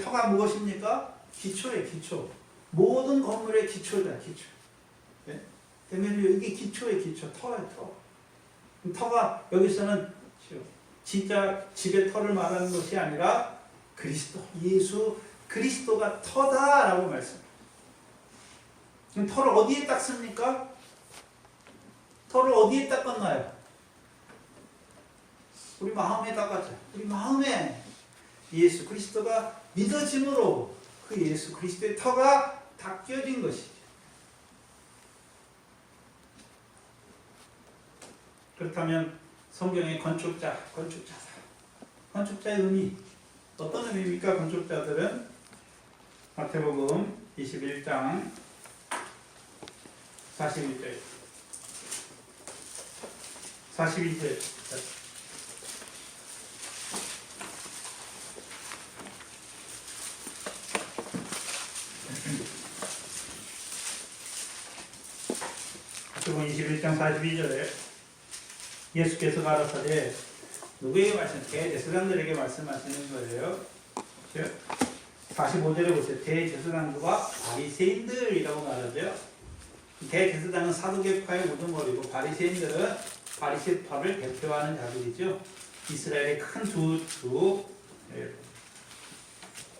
터가 무엇입니까? 기초예요. 기초. 모든 건물의 기초다. 기초. 네? 대면이 이게 기초예요. 기초. 터예요. 터. 터가 여기서는 진짜 집의 터를 말하는 것이 아니라 그리스도, 예수 그리스도가 터다라고 말씀합니다. 그럼 터를 어디에 닦습니까? 터를 어디에 닦았나요? 우리 마음에 닦았죠. 우리 마음에 예수 그리스도가 믿어짐으로 그 예수 그리스도의 터가 닦여진 것이죠. 그렇다면 성경의 건축자의 의미 어떤 의미입니까? 건축자들은 마태복음 21장 41절 42절 마태복음 21장 42절에 예수께서 가라사대 누구에게 말씀? 대제사장들에게 말씀하시는 거예요. 45절에 보세요. 대제사장들과 바리새인들이라고 말하죠. 대제사장은 사두개파의 우두머리고 바리새인들은 바리새파를 대표하는 자들이죠. 이스라엘의 큰 두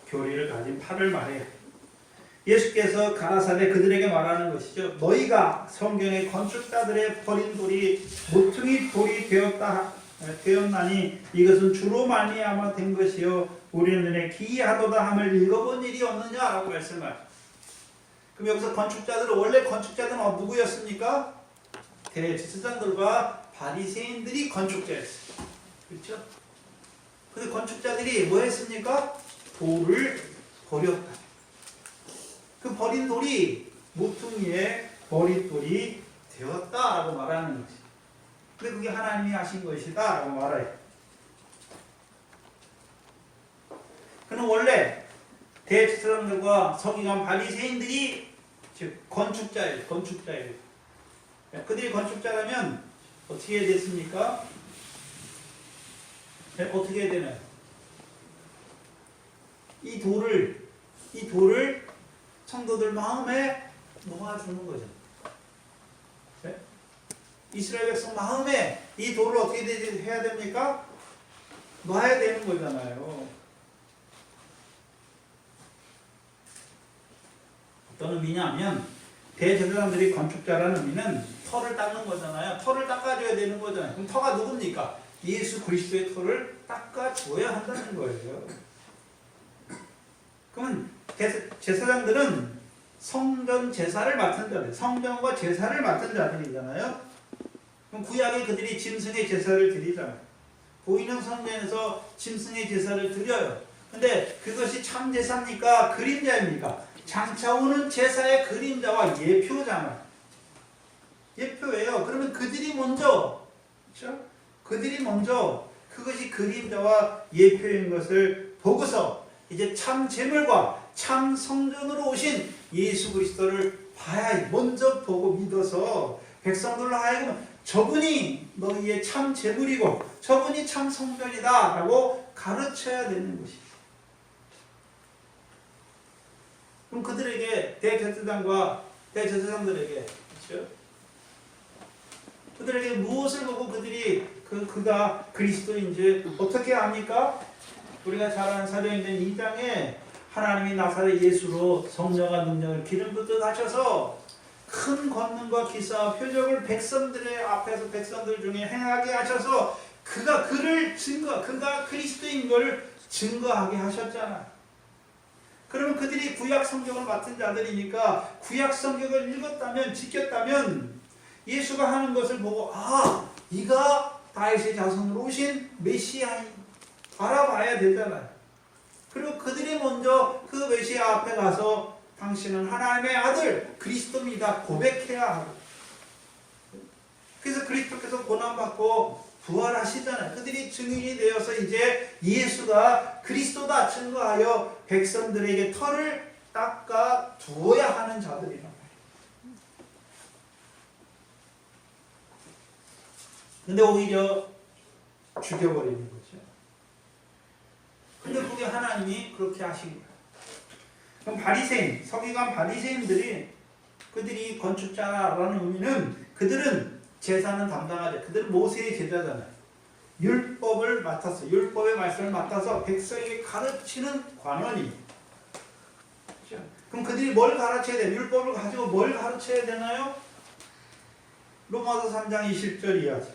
교리를 가진 파를 말해요. 예수께서 가라사대 그들에게 말하는 것이죠. 너희가 성경의 건축자들의 버린 돌이 모퉁이 돌이 되었다 되었나니 이것은 주로 말미암아 된 것이요 우리 눈에 기이하도다 함을 읽어본 일이 없느냐라고 말씀하죠. 그럼 여기서 건축자들은 원래 건축자들은 누구였습니까? 대제사장들과 바리새인들이 건축자였어요. 그렇죠? 근데 건축자들이 뭐 했습니까? 돌을 버렸다. 그 버린 돌이 모퉁이의 버릿돌이 되었다라고 말하는 것이. 근데 그게 하나님이 하신 것이다라고 말해요. 그는 원래 대제사장들과 서기관 바리새인들이 즉 건축자예요. 그들이 건축자라면 어떻게 됐습니까? 어떻게 해야 되나요? 이 돌을 성도들 마음에 놓아주는 거죠. 네? 이스라엘 백성 마음에 이 돌을 어떻게 해야 됩니까? 놔야 되는 거잖아요. 어떤 의미냐면 대제사장들이 건축자라는 의미는 터를 닦는 거잖아요. 터를 닦아줘야 되는 거잖아요. 그럼 터가 누굽니까? 예수 그리스도의 터를 닦아줘야 한다는 거예요. 그러면 제사장들은 성전 제사를 맡은 자들, 성전과 제사를 맡은 자들이잖아요. 그럼 구약에 그들이 짐승의 제사를 드리잖아요. 보이는 성전에서 짐승의 제사를 드려요. 근데 그것이 참 제사입니까? 그림자입니까? 장차 오는 제사의 그림자와 예표잖아요. 예표예요. 그러면 그들이 먼저, 그렇죠? 그들이 먼저 그것이 그림자와 예표인 것을 보고서 이제 참 제물과 참 성전으로 오신 예수 그리스도를 봐야 먼저 보고 믿어서 백성들로 하여금 저분이 너희의 참 제물이고 저분이 참 성전이다 라고 가르쳐야 되는 것이죠. 그럼 그들에게 대제사장들에게 그렇죠? 그들에게 무엇을 보고 그들이 그가 그리스도인지 어떻게 압니까? 우리가 잘 아는 사도행전 2장에 하나님이 나사렛 예수로 성령과 능력을 기름 붓듯 하셔서 큰 권능과 기사와 표적을 백성들의 앞에서 백성들 중에 행하게 하셔서 그가 그리스도인 걸 증거하게 하셨잖아요. 그러면 그들이 구약 성경을 맡은 자들이니까 구약 성경을 읽었다면 지켰다면 예수가 하는 것을 보고 이가 다윗의 자손으로 오신 메시아인 알아봐야 되잖아요. 그리고 그들이 먼저 그 메시아 앞에 가서 당신은 하나님의 아들 그리스도입니다 고백해야 하고, 그래서 그리스도께서 고난받고 부활하시잖아요. 그들이 증인이 되어서 이제 예수가 그리스도다 증거하여 백성들에게 터를 닦아 두어야 하는 자들이란 말이에요. 근데 오히려 죽여버리는 거죠. 근데 그게 하나님이 그렇게 하신 거예요. 그럼 바리새인, 서기관 바리새인들이 그들이 건축자라는 의미는 그들은 제사는 담당하죠. 그들은 모세의 제자잖아요. 율법을 맡았어요. 율법의 말씀을 맡아서 백성에게 가르치는 관원이. 그렇죠? 그럼 그들이 뭘 가르쳐야 돼요? 율법을 가지고 뭘 가르쳐야 되나요? 로마서 3장 20절 이하죠.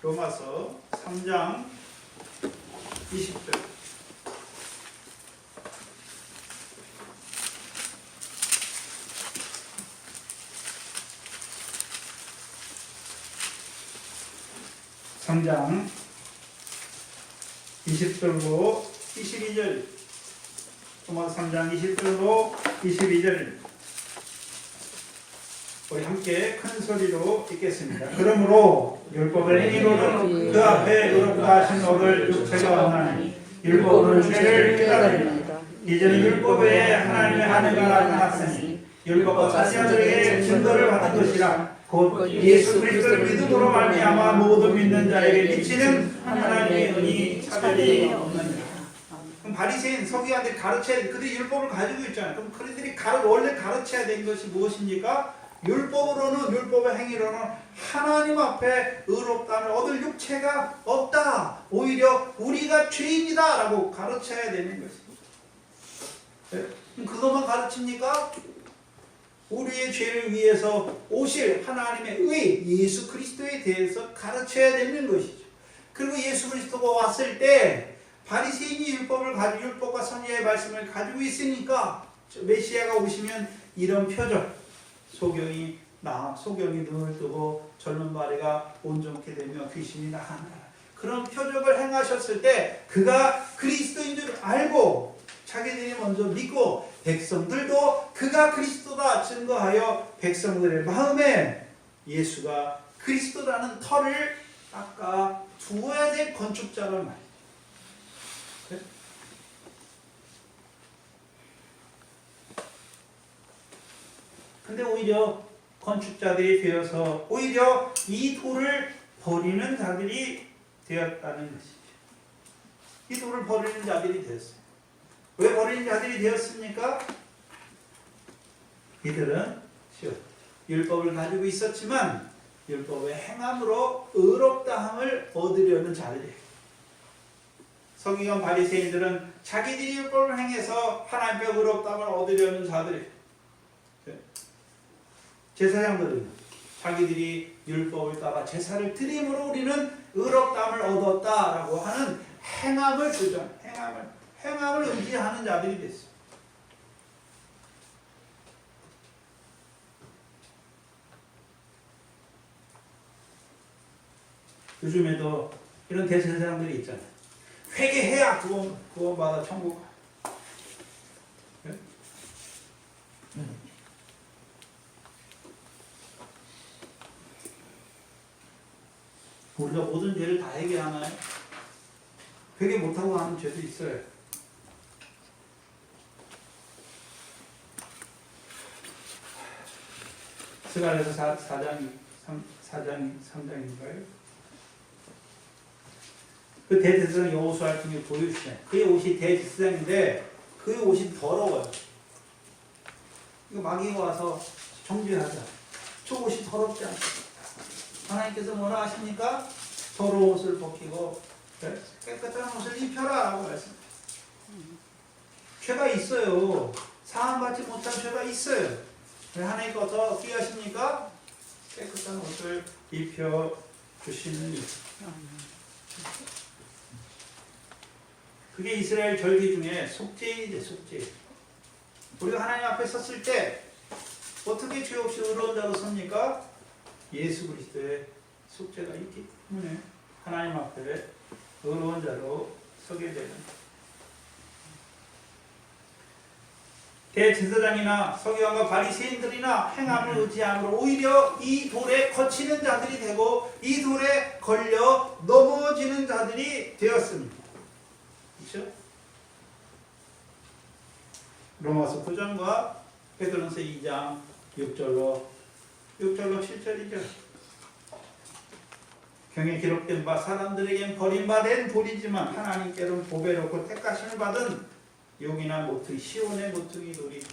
로마서 3장 20절. 장 20절로 22절. 로마서 3장 20절로 22절. 우리 함께 큰 소리로 읽겠습니다. 그러므로 율법의 행위로는 그 앞에 의롭다 하신 법을 육체가 원하니 율법은 죄를 깨달으니 이제는 율법에 하나님의 하늘가 나타났으니 율법과 사제들에게 증거를 받은 것이라 곧 예수 그리스도를 믿음으로 말미암아 모든 믿는 자에게 미치는 하나님의 은이 차별이 없느니라. 그럼 바리새인 서기관들이 가르쳐야 돼. 그들이 율법을 가지고 있잖아요. 그럼 그들이 원래 가르쳐야 되는 것이 무엇입니까? 율법으로는, 율법의 행위로는 하나님 앞에 의롭다는 얻을 육체가 없다. 오히려 우리가 죄인이다 라고 가르쳐야 되는 것입니다. 네? 그것만 가르칩니까? 우리의 죄를 위해서 오실 하나님의 의 예수 그리스도에 대해서 가르쳐야 되는 것이죠. 그리고 예수 그리스도가 왔을 때 바리새인이 율법과 선지자의 말씀을 가지고 있으니까 메시아가 오시면 이런 표적, 소경이 눈을 뜨고 젊은 마리가 온전케 되며 귀신이 나가는 그런 표적을 행하셨을 때 그가 그리스도인 줄 알고 자기들이 먼저 믿고 백성들도 그가 그리스도다 증거하여 백성들의 마음에 예수가 그리스도라는 터를 닦아 두어야 될 건축자란 말이에요. 근데 오히려 건축자들이 되어서 오히려 이 돌을 버리는 자들이 되었다는 것이죠. 이 돌을 버리는 자들이 되었어요. 왜 버리는 자들이 되었습니까? 이들은 율법을 가지고 있었지만 율법의 행함으로 의롭다함을 얻으려는 자들이에요. 서기관 바리새인들은 자기들이 율법을 행해서 하나님께 의롭다함을 얻으려는 자들이에요. 제사장들은 자기들이 율법을 따라 제사를 드림으로 우리는 의롭다함을 얻었다라고 하는 행함을 의지하는 자들이 됐어요. 요즘에도 이런 대제사장들이 있잖아요. 회개해야 구원받아 천국 가. 우리가 모든 죄를 다 회개하나요? 회개 못하고 하는 죄도 있어요. 스가랴서 3장인가요? 그 대제사장 여호수아 등이 보여주시네. 그의 옷이 대제사장인데 그의 옷이 더러워요. 이거 마귀가 와서 정죄하자. 저 옷이 더럽지 않습니다. 하나님께서 뭐라 하십니까? 더러운 옷을 벗기고 깨끗한 옷을 입혀라 라고 말씀하십니다. 죄가 있어요. 사함받지 못한 죄가 있어요. 하나님께서 어떻게 하십니까? 깨끗한 옷을 입혀주시는 일. 그게 이스라엘 절기 중에 속죄일이죠. 속죄일. 우리가 하나님 앞에 섰을 때 어떻게 죄 없이 의로운 자로 섭니까? 예수 그리스도의 속죄가 있기 때문에 하나님 앞에 의로운 자로 서게 되는 대제사장이나 서기관과 바리새인들이나 행함을 의지함으로 오히려 이 돌에 거치는 자들이 되고 이 돌에 걸려 넘어지는 자들이 되었습니다. 그렇죠? 로마서 9장과 베드로전서 2장 6절로 7절이죠. 경에 기록된 바 사람들에겐 버림받은 돌이지만 하나님께로는 보배롭고 택하심을 받은 용이나 모퉁이 시온의 모퉁이 돌이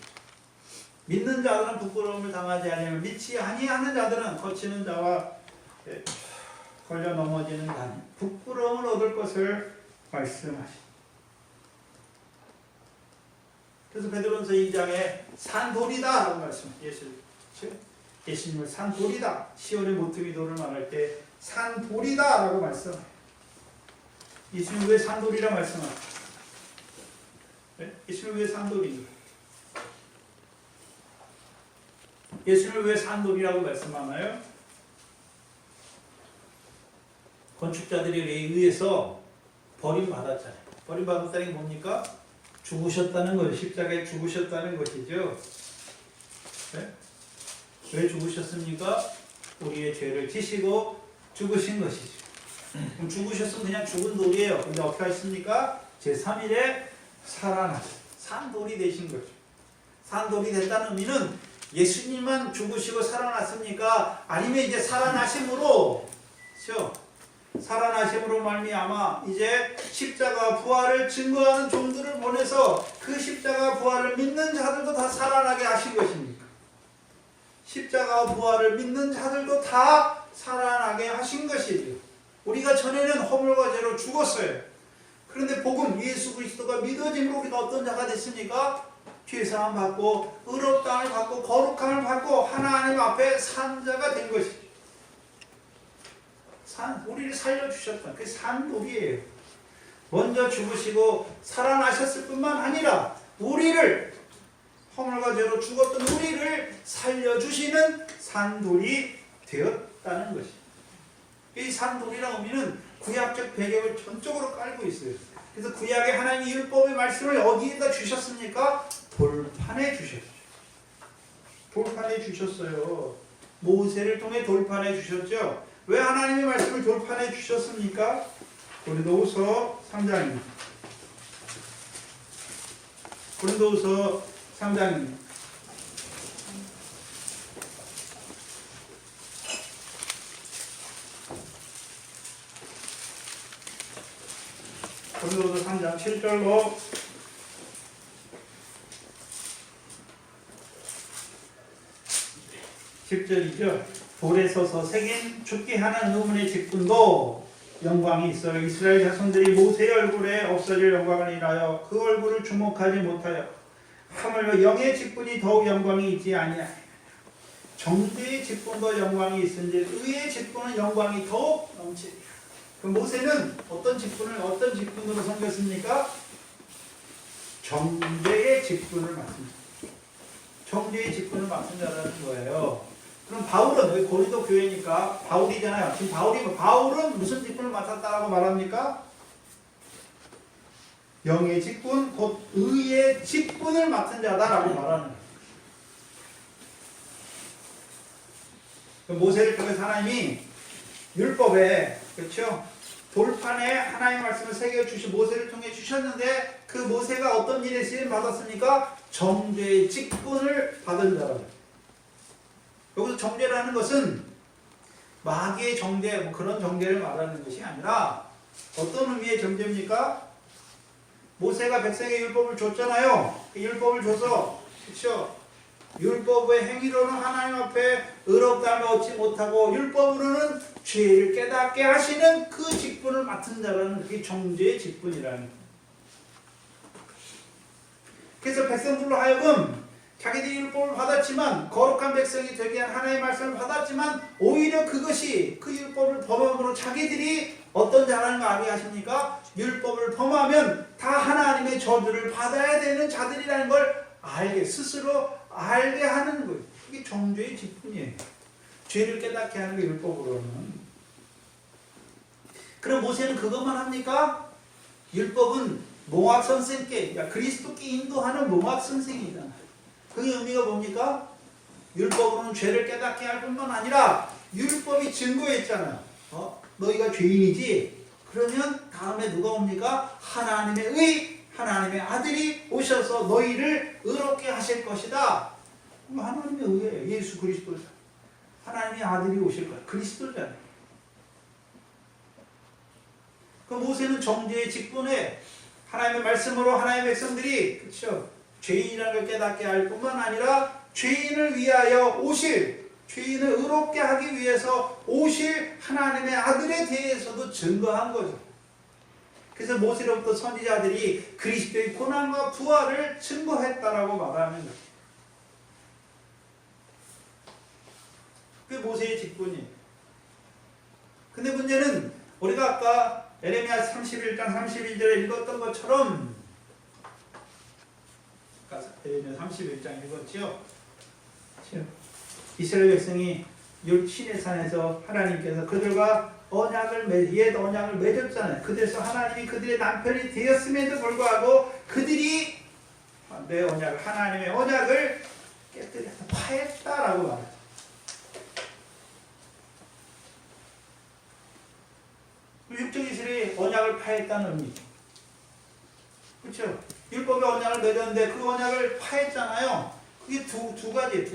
믿는 자들은 부끄러움을 당하지 아니하며 믿지 아니하는 자들은 거치는 자와 걸려 넘어지는 자는 부끄러움을 얻을 것을 말씀하십니다. 그래서 베드로전서 2장에 산돌이다 라고 말씀하십니다. 예수님을 산돌이다. 시온의 모퉁이 돌을 말할 때 산돌이다 라고 말씀합니다. 예수님 왜 산돌이라 말씀합니까? 네? 예수님 왜 산돌입니까? 예수님을 왜 산돌이라고 말씀하나요? 건축자들에 의해서 버림받았잖아요. 버림받았다는 게 뭡니까? 죽으셨다는 거예요. 십자가에 죽으셨다는 것이죠. 네? 왜 죽으셨습니까? 우리의 죄를 지시고 죽으신 것이죠. 그럼 죽으셨으면 그냥 죽은 돌이에요. 근데 어떻게 하셨습니까? 제3일에 살아나셨어요. 산돌이 되신 거죠. 산돌이 됐다는 의미는 예수님만 죽으시고 살아났습니까? 아니면 이제 살아나심으로, 그렇죠? 살아나심으로 말미암아 이제 십자가 부활을 증거하는 종들을 보내서 그 십자가 부활을 믿는 자들도 다 살아나게 하신 것입니까? 십자가 부활을 믿는 자들도 다 살아나게 하신 것이죠. 우리가 전에는 허물과 죄로 죽었어요. 그런데 복음 예수 그리스도가 믿어짐으로 우리가 어떤 자가 됐습니까? 죄사함 받고 의롭다함을 받고 거룩함을 받고 하나님 앞에 산 자가 된 것이죠. 우리를 살려주셨다. 그게 산돌이에요. 먼저 죽으시고 살아나셨을 뿐만 아니라 우리를 허물과 죄로 죽었던 우리를 살려주시는 산돌이 되었다는 것이. 이 산돌이라는 의미는 구약적 배경을 전적으로 깔고 있어요. 그래서 구약의 하나님의 율법의 말씀을 어디에다 주셨습니까? 돌판에 주셨죠. 돌판에 주셨어요. 모세를 통해 돌판에 주셨죠. 왜 하나님의 말씀을 돌판에 주셨습니까? 고린도후서 3장입니다. 고린도후서 3장입니다. 고린도후서 3장 7절로 10절이죠. 돌에 서서 새긴 죽게 하는 의문의 직분도 영광이 있어요. 이스라엘 자손들이 모세의 얼굴에 없어질 영광을 인하여 그 얼굴을 주목하지 못하여 하물며 영의 직분이 더욱 영광이 있지 아니하니라. 정죄의 직분도 영광이 있은지 의의 직분은 영광이 더욱 넘치리라. 그럼 모세는 어떤 직분으로 섬겼습니까? 정죄의 직분을 맡습니다. 정죄의 직분을 맡은 자라는 거예요. 그럼 바울은 왜 고린도 교회니까 바울이잖아요. 지금 바울은 무슨 직분을 맡았다라고 말합니까? 영의 직분, 곧 의의 직분을 맡은 자다라고 말하는 거예요. 모세를 통해서 하나님이 율법에, 그렇죠? 돌판에 하나님의 말씀을 새겨주시 모세를 통해 주셨는데 그 모세가 어떤 일에 쓰임 받았습니까? 정죄의 직분을 받은 자라고. 여기서 정죄라는 것은 마귀의 정죄, 뭐 그런 정죄를 말하는 것이 아니라 어떤 의미의 정죄입니까? 모세가 백성에게 율법을 줬잖아요. 그 율법을 줘서, 그렇죠? 율법의 행위로는 하나님 앞에 의롭다함을 얻지 못하고 율법으로는 죄를 깨닫게 하시는 그 직분을 맡은 자라는 그게 정죄의 직분이라는 거예요. 그래서 백성들로 하여금 자기들이 율법을 받았지만 거룩한 백성이 되게 한 하나님의 말씀을 받았지만 오히려 그것이 그 율법을 범함으로 자기들이 어떤 자라는 거 알게 하십니까? 율법을 범하면 다 하나님의 저주를 받아야 되는 자들이라는 걸 스스로 알게 하는 거예요. 그게 정죄의 직분이에요. 죄를 깨닫게 하는 게 율법으로는. 그럼 모세는 그것만 합니까? 율법은 몽학 선생께, 그리스도께 인도하는 몽학 선생이잖아요. 그 의미가 뭡니까? 율법으로는 죄를 깨닫게 할 뿐만 아니라 율법이 증거했잖아요. 너희가 죄인이지? 그러면 다음에 누가 옵니까? 하나님의 아들이 오셔서 너희를 의롭게 하실 것이다. 하나님의 의예요. 예수 그리스도잖아요. 하나님의 아들이 오실 거예요. 그리스도잖아요. 그 모세는 정죄의 직분에 하나님의 말씀으로 하나님의 백성들이, 그렇죠? 죄인이라는 걸 깨닫게 할 뿐만 아니라 죄인을 위하여 오실, 죄인을 의롭게 하기 위해서 오실 하나님의 아들에 대해서도 증거한 거죠. 그래서 모세로부터 선지자들이 그리스도의 고난과 부활을 증거했다라고 말하는 거예요. 그게 모세의 직분이에요. 근데 문제는 우리가 아까 에레미야 31장 31절에 읽었던 것처럼, 에레미야 31장 읽었죠? 이스라엘 백성이 시내산에서 하나님께서 그들과 옛 언약을 맺었잖아요. 그래서 하나님이 그들의 남편이 되었음에도 불구하고 그들이 내 언약을, 하나님의 언약을 깨뜨려서 파했다라고 말해요. 육적 이스라엘이 언약을 파했다는 의미죠. 그렇죠? 율법의 언약을 맺었는데 그 언약을 파했잖아요. 그게 두 가지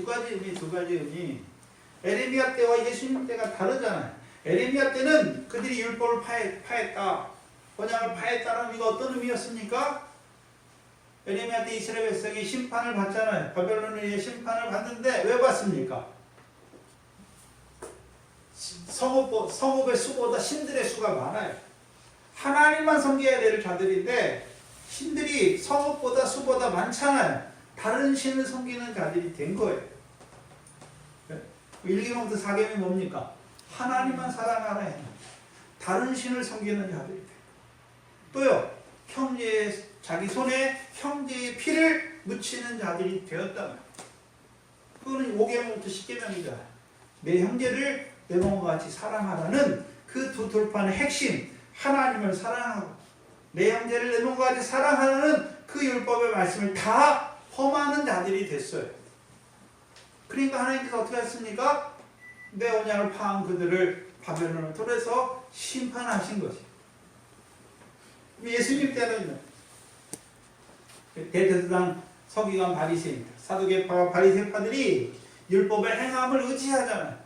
의미. 에레미야 때와 예수님 때가 다르잖아요. 에레미야 때는 그들이 율법을 파했다, 언약을 파했다는 의미가 어떤 의미였습니까? 에레미야 때 이스라엘 백성이 심판을 받잖아요. 바벨론에 의해 심판을 받는데 왜 받습니까? 성읍의 수보다 신들의 수가 많아요. 하나님만 섬겨야 될 자들인데 신들이 성읍보다 수보다 많잖아요. 다른 신을 섬기는 자들이 된 거예요. 1계명부터 4계명이 뭡니까? 하나님만 사랑하라. 다른 신을 섬기는 자들이 돼요. 또요, 자기 손에 형제의 피를 묻히는 자들이 되었다. 그거는 5계명부터 10계명이다. 내 형제를 내 몸과 같이 사랑하라는 그 두 돌판의 핵심, 하나님을 사랑하고 내 형제를 내 몸과 같이 사랑하라는 그 율법의 말씀을 다 범하는 자들이 됐어요. 그러니까 하나님께서 어떻게 했습니까? 내 언약을 파한 그들을 바벨론으로 돌려서 심판하신 것이. 예수님 때는 대제사장, 서기관, 바리새인, 사두개파와 바리새파들이 율법의 행함을 의지하잖아요.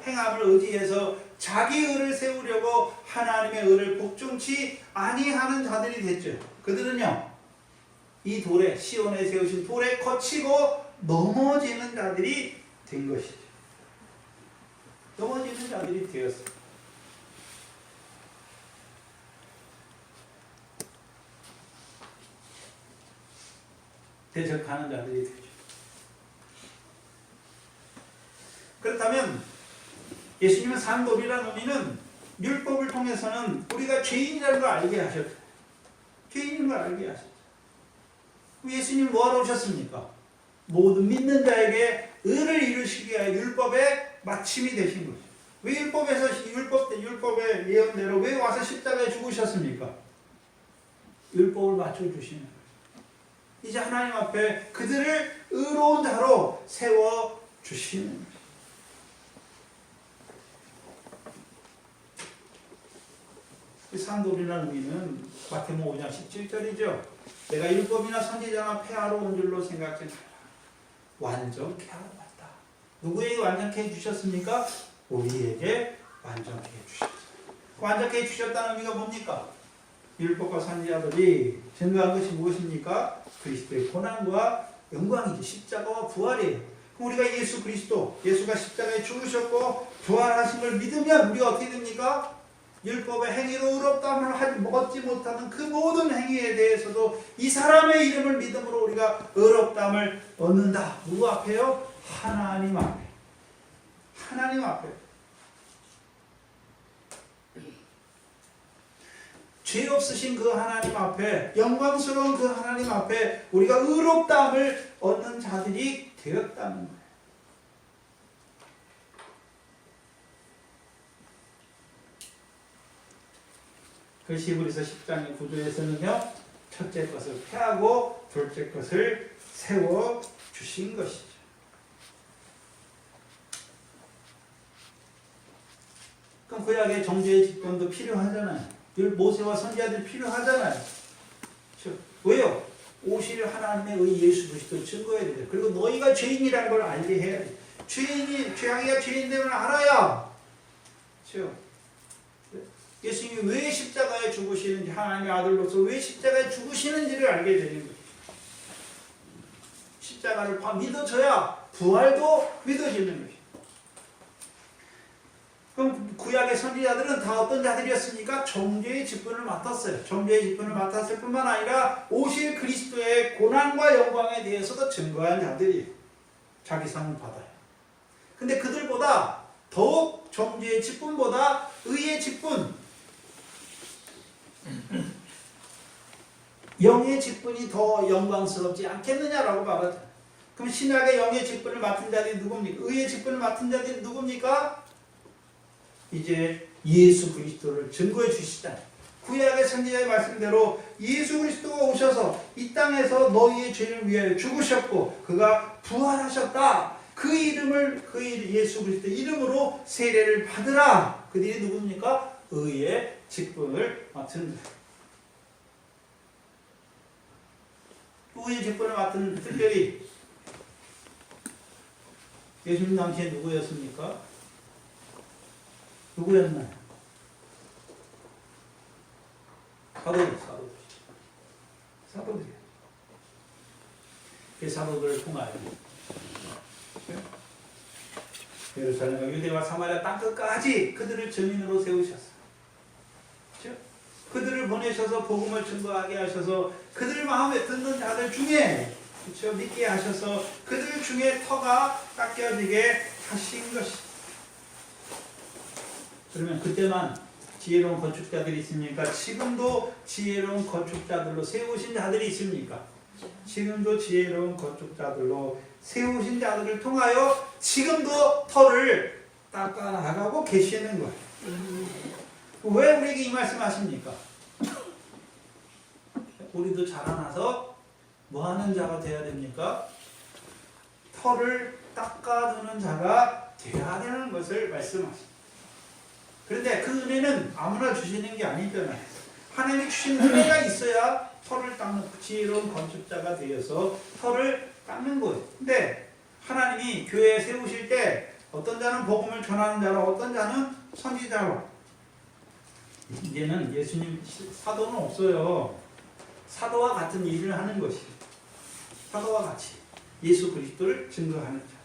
행함을 의지해서 자기 의를 세우려고 하나님의 의를 복종치 아니하는 자들이 됐죠. 그들은요, 이 돌에, 시온에 세우신 돌에 거치고 넘어지는 자들이 된 것이죠. 넘어지는 자들이 되었어요. 대적하는 자들이 되죠. 그렇다면 예수님은 산돌이라는 의미는 율법을 통해서는 우리가 죄인이라는 걸 알게 하셨죠. 죄인인 걸 알게 하셨죠. 예수님 뭐하러 오셨습니까? 모든 믿는 자에게 의를 이루시기 위하여 율법의 마침이 되신 거죠. 왜 율법의 예언대로 왜 와서 십자가에 죽으셨습니까? 율법을 맞춰주시는 거예요. 이제 하나님 앞에 그들을 의로운 자로 세워주시는 거예요. 이 산돌이라는 의미는 마태복음 5장 17절이죠. 내가 율법이나 선지자나 폐하러 온 줄로 생각지 말라. 완전케 하러 왔다. 누구에게 완전케 해주셨습니까? 우리에게 완전케 해주셨어요. 완전케 해주셨다는 의미가 뭡니까? 율법과 선지자들이 증거한 것이 무엇입니까? 그리스도의 고난과 영광이지. 십자가와 부활이에요. 그럼 우리가 예수 그리스도, 예수가 십자가에 죽으셨고 부활하신 걸 믿으면 우리가 어떻게 됩니까? 율법의 행위로 의롭다함을 얻지 못하는 그 모든 행위에 대해서도 이 사람의 이름을 믿음으로 우리가 의롭다함을 얻는다. 누구 앞에요? 하나님 앞에. 하나님 앞에. 죄 없으신 그 하나님 앞에, 영광스러운 그 하나님 앞에 우리가 의롭다함을 얻는 자들이 되었다는 거예요. 그 히브리서 10장의 구조에서는요, 첫째 것을 폐하고 둘째 것을 세워 주신 것이죠. 그럼 구약의 정죄의 직분도 필요하잖아요. 모세와 선지자들이 필요하잖아요. 그렇죠? 왜요? 오실 하나님의 의 예수 그리스도를 증거해야 돼요. 그리고 너희가 죄인이라는 걸 알게 해야 돼요. 자기가 죄인됨을 알아야. 그렇죠? 예수님이 왜 십자가에 죽으시는지, 하나님의 아들로서 왜 십자가에 죽으시는지를 알게 되는 거예요. 십자가를 믿어져야 부활도 믿어지는 거예요. 그럼 구약의 선지자들은 다 어떤 자들이었습니까? 정죄의 직분을 맡았어요. 정죄의 직분을 맡았을 뿐만 아니라 오실 그리스도의 고난과 영광에 대해서도 증거한 자들이 자기 상을 받아요. 근데 그들보다 더욱 정죄의 직분보다 의의 직분, 영의 직분이 더 영광스럽지 않겠느냐라고 말하죠. 그럼 신약의 영의 직분을 맡은 자들이 누굽니까? 의의 직분을 맡은 자들이 누굽니까? 이제 예수 그리스도를 증거해 주시잖아요. 구약의 선지자의 말씀대로 예수 그리스도가 오셔서 이 땅에서 너희의 죄를 위하여 죽으셨고 그가 부활하셨다. 그 예수 그리스도 이름으로 세례를 받으라. 그들이 누굽니까? 의의 직분을 맡은 자. 의의 직분을 맡은 특별히 예수님 당시에 누구였습니까? 누구였나요? 사도들이에요. 그 사도들을 통하여 예루살렘과 유대와 사마리아 땅끝까지 그들을 증인으로 세우셨어요. 그렇죠? 그들을 보내셔서 복음을 증거하게 하셔서 그들 마음에 듣는 자들 중에, 그렇죠? 믿게 하셔서 그들 중에 터가 깎여지게 하신 것이. 그러면 그때만 지혜로운 건축자들이 있습니까? 지금도 지혜로운 건축자들로 세우신 자들이 있습니까? 지금도 지혜로운 건축자들로 세우신 자들을 통하여 지금도 터를 닦아나가고 계시는 거예요. 왜 우리에게 이 말씀 하십니까? 우리도 자라나서 뭐 하는 자가 되어야 됩니까? 터를 닦아두는 자가 되어야 되는 것을 말씀하십니다. 그런데 그 은혜는 아무나 주시는 게 아니잖아요. 하나님이 주신 은혜가 있어야 터를 닦는 지혜로운 건축자가 되어서 터를 닦는 거예요. 근데 하나님이 교회에 세우실 때 어떤 자는 복음을 전하는 자로, 어떤 자는 선지자로. 이제는 예수님 사도는 없어요. 사도와 같은 일을 하는 것이, 사도와 같이 예수 그리스도를 증거하는 자.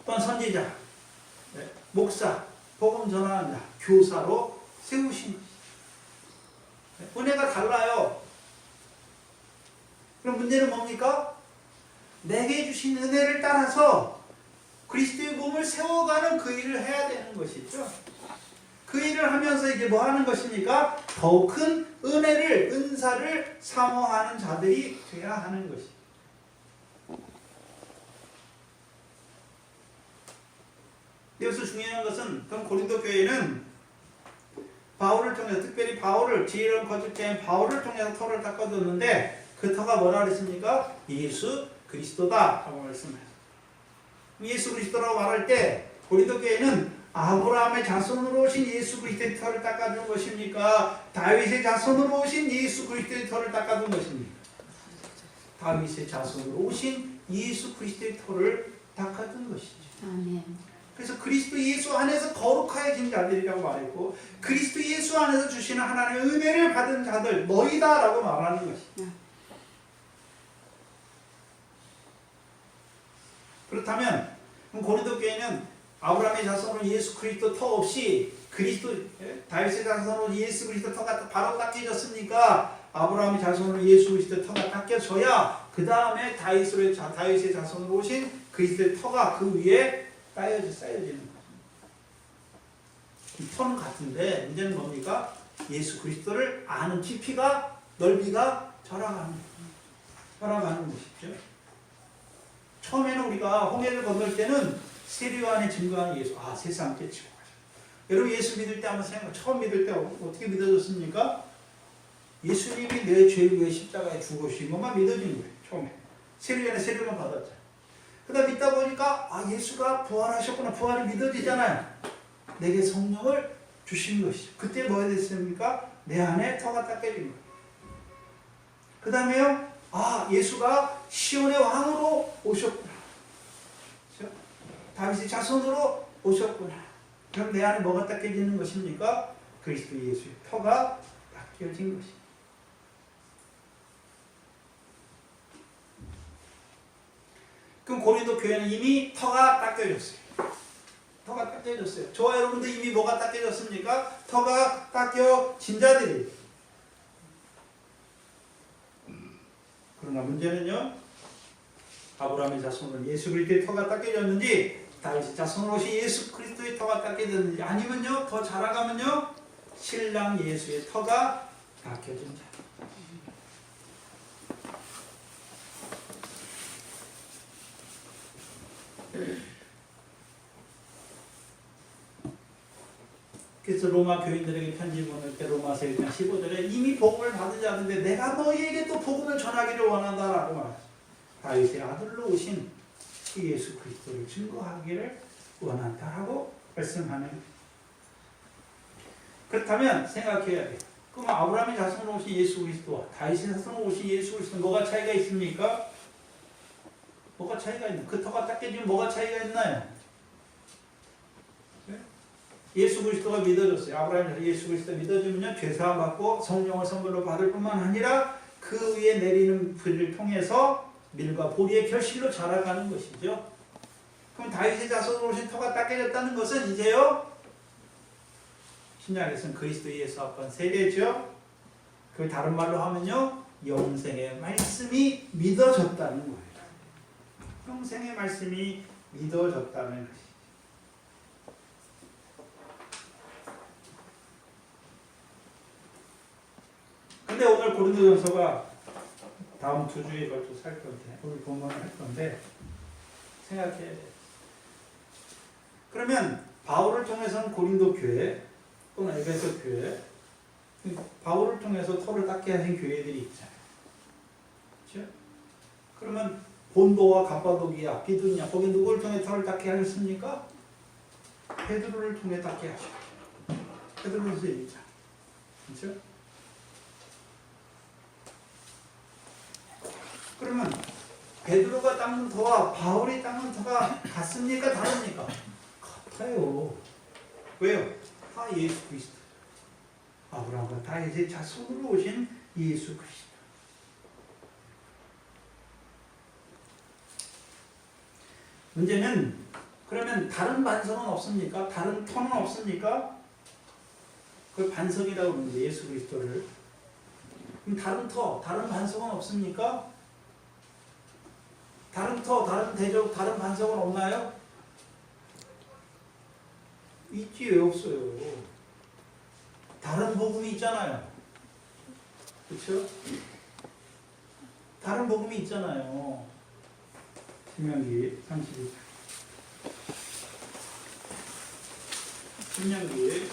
또한 선지자, 목사, 복음 전하는 자, 교사로 세우신 것이. 은혜가 달라요. 그럼 문제는 뭡니까? 내게 주신 은혜를 따라서 그리스도의 몸을 세워가는 그 일을 해야 되는 것이죠. 그 일을 하면서 이제 뭐 하는 것입니까? 더 큰 은혜를, 은사를 사모하는 자들이 되어야 하는 것이. 여기서 중요한 것은, 그럼 고린도 교회는 바울을 통해서, 특별히 바울을, 지혜로운 건축자인 바울을 통해서 터를 닦아줬는데, 그 터가 뭐라 그랬습니까? 예수 그리스도다 라고 말씀해요. 예수 그리스도라고 말할 때 고린도 교회는 아브라함의 자손으로 오신 예수 그리스도의 터를 닦아준 것입니까? 다윗의 자손으로 오신 예수 그리스도의 터를 닦아준 것입니까? 다윗의 자손으로 오신 예수 그리스도의 터를 닦아준 것이죠. 아멘. 그래서 그리스도 예수 안에서 거룩하여진 자들이라고 말했고, 그리스도 예수 안에서 주시는 하나님의 은혜를 받은 자들 너희다라고 말하는 것이죠. 그렇다면 고린도 교회는 아브라함의 자손으로 예수 그리스도 터 없이 그리스도, 다윗의 자손으로 예수 그리스도 터가 바로 닦여졌으니까 아브라함의 자손으로 예수 그리스도 터가 닦여져야 그 다음에 다윗의 자손으로 오신 그리스도의 터가 그 위에 쌓여지는 거죠. 이 터는 같은데 문제는 뭡니까? 예수 그리스도를 아는 깊이가, 넓이가 절하가는 것이죠. 처음에는 우리가 홍해를 건널 때는 세례 안에 증거하는 예수, 세상 깨치고 가죠. 여러분 예수 믿을 때 한번 생각해. 처음 믿을 때 어떻게 믿어졌습니까? 예수님이 내 죄를 위해 십자가에 죽으신 것만 믿어진 거예요. 처음에 세례 안에 세례만 받았죠. 그러다 믿다 보니까 예수가 부활하셨구나, 부활이 믿어지잖아요. 내게 성령을 주신 것이죠. 그때 뭐가 됐습니까? 내 안에 터가 닦여진 거예요. 그 다음에요, 예수가 시온의 왕으로 오셨구나. 그렇죠? 다윗의 자손으로 오셨구나. 그럼 내 안에 뭐가 닦여지는 것입니까? 그리스도 예수의 터가 닦여진 것입니다. 그럼 고린도 교회는 이미 터가 닦여졌어요. 터가 닦여졌어요. 저와 여러분도 이미 뭐가 닦여졌습니까? 터가 닦여진 자들이. 그러나 문제는요, 아브라함의 자손으로 예수 그리스도의 터가 닦여졌는지, 다윗의 자손으로 오신 예수 그리스도의 터가 닦여졌는지, 아니면요 더 자라가면요 신랑 예수의 터가 닦여진 자. 그래서 로마 교인들에게 편지 보낼 때 로마서 1장 15절에 이미 복음을 받은 자인데 내가 너희에게 또 복음을 전하기를 원한다라고 말했어요. 다윗의 아들로 오신 예수 그리스도를 증거하기를 원한다라고 말씀하는. 그렇다면 생각해야 돼요. 그럼 아브라함의 자손으로 오신 예수 그리스도와 다윗의 자손으로 오신 예수 그리스도 뭐가 차이가 있습니까? 뭐가 차이가 있나요? 그 터가 닦여지면 뭐가 차이가 있나요? 예수 그리스도가 믿어졌어요. 아브라함이 예수 그리스도 믿어주면 죄사함 받고 성령을 선물로 받을 뿐만 아니라 그 위에 내리는 불을 통해서 밀과 보리의 결실로 자라가는 것이죠. 그럼 다윗의 자손으로 오신 터가 닦여졌다는 것은 이제요, 신약에서는 그리스도 예수 앞은 세례죠. 그 다른 말로 하면요, 영생의 말씀이 믿어졌다는 거예요. 영생의 말씀이 믿어졌다는 것이죠. 근데 오늘 고린도전서가 다음 2주에 걸쳐 살 건데, 우리 본문을 할 건데 생각해야 돼. 그러면 바울을 통해서는 고린도 교회 또는 에베소 교회, 바울을 통해서 터를 닦게 하신 교회들이 있잖아요. 그렇죠? 그러면 본도와 갑바도기아, 비두냐, 거기 누구를 통해 터를 닦게 하셨습니까? 베드로를 통해 닦게 하셨죠. 베드로서 얘기죠. 그렇죠? 그러면 베드로가 닦는 터와 바울이 닦는 터가 같습니까? 다릅니까? 같아요. 왜요? 다 예수 그리스도. 아브라함과 다윗의 자손으로 오신 예수 그리스도. 문제는 그러면 다른 반석은 없습니까? 다른 터는 없습니까? 그걸 반석이라고 그러는데 예수 그리스도를. 그럼 다른 터, 다른 반석은 없습니까? 다른 터, 다른 대적, 다른 반석은 없나요? 있지, 왜 없어요? 다른 복음이 있잖아요. 그렇죠? 다른 복음이 있잖아요. 신명기 32장. 신명기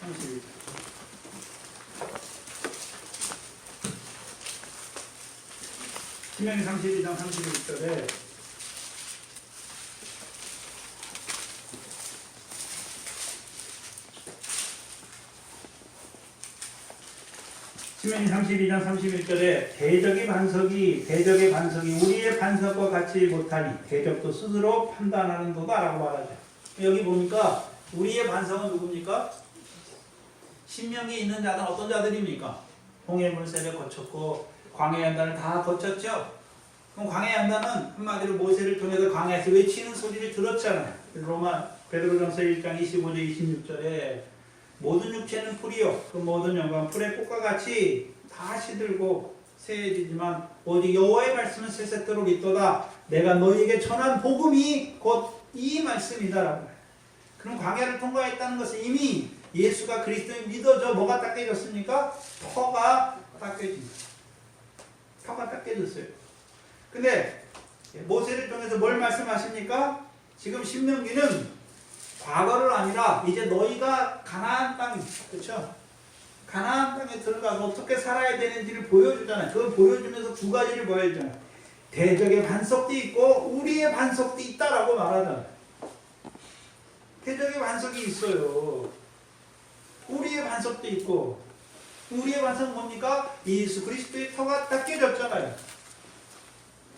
32장. 신명기 32장 31절에 신명기 32장 31절에 대적의 반석이 우리의 반석과 같이 못하니 대적도 스스로 판단하는 도다 라고 말하죠. 여기 보니까 우리의 반석은 누굽니까? 신명기에 있는 자들은 어떤 자들입니까? 홍해 물새를 거쳤고 광야의 연단을 다 거쳤죠. 그럼 광야의 연단은 한마디로 모세를 통해서 광야에서 외치는 소리를 들었잖아요. 로마 베드로전서 1장 25절 26절에 모든 육체는 풀이요 그 모든 영광 풀의 꽃과 같이 다 시들고 새해지지만 오직 여호와의 말씀은 세세토록 있도다. 내가 너희에게 전한 복음이 곧 이 말씀이다라고. 그럼 광야를 통과했다는 것은 이미 예수가 그리스도인 믿어져 뭐가 닦여졌습니까? 터가 닦여집니다. 터가 닦여졌어요. 근데 모세를 통해서 뭘 말씀하십니까? 지금 신명기는 과거를 아니라 이제 너희가 가나안 땅, 그렇죠? 가나안 땅에 들어가서 어떻게 살아야 되는지를 보여주잖아요. 그걸 보여주면서 두 가지를 보여주잖아요. 대적의 반석도 있고 우리의 반석도 있다라고 말하잖아요. 대적의 반석이 있어요. 우리의 반석도 있고 우리의 반석은 뭡니까? 예수 그리스도의 터가 닦여졌잖아요.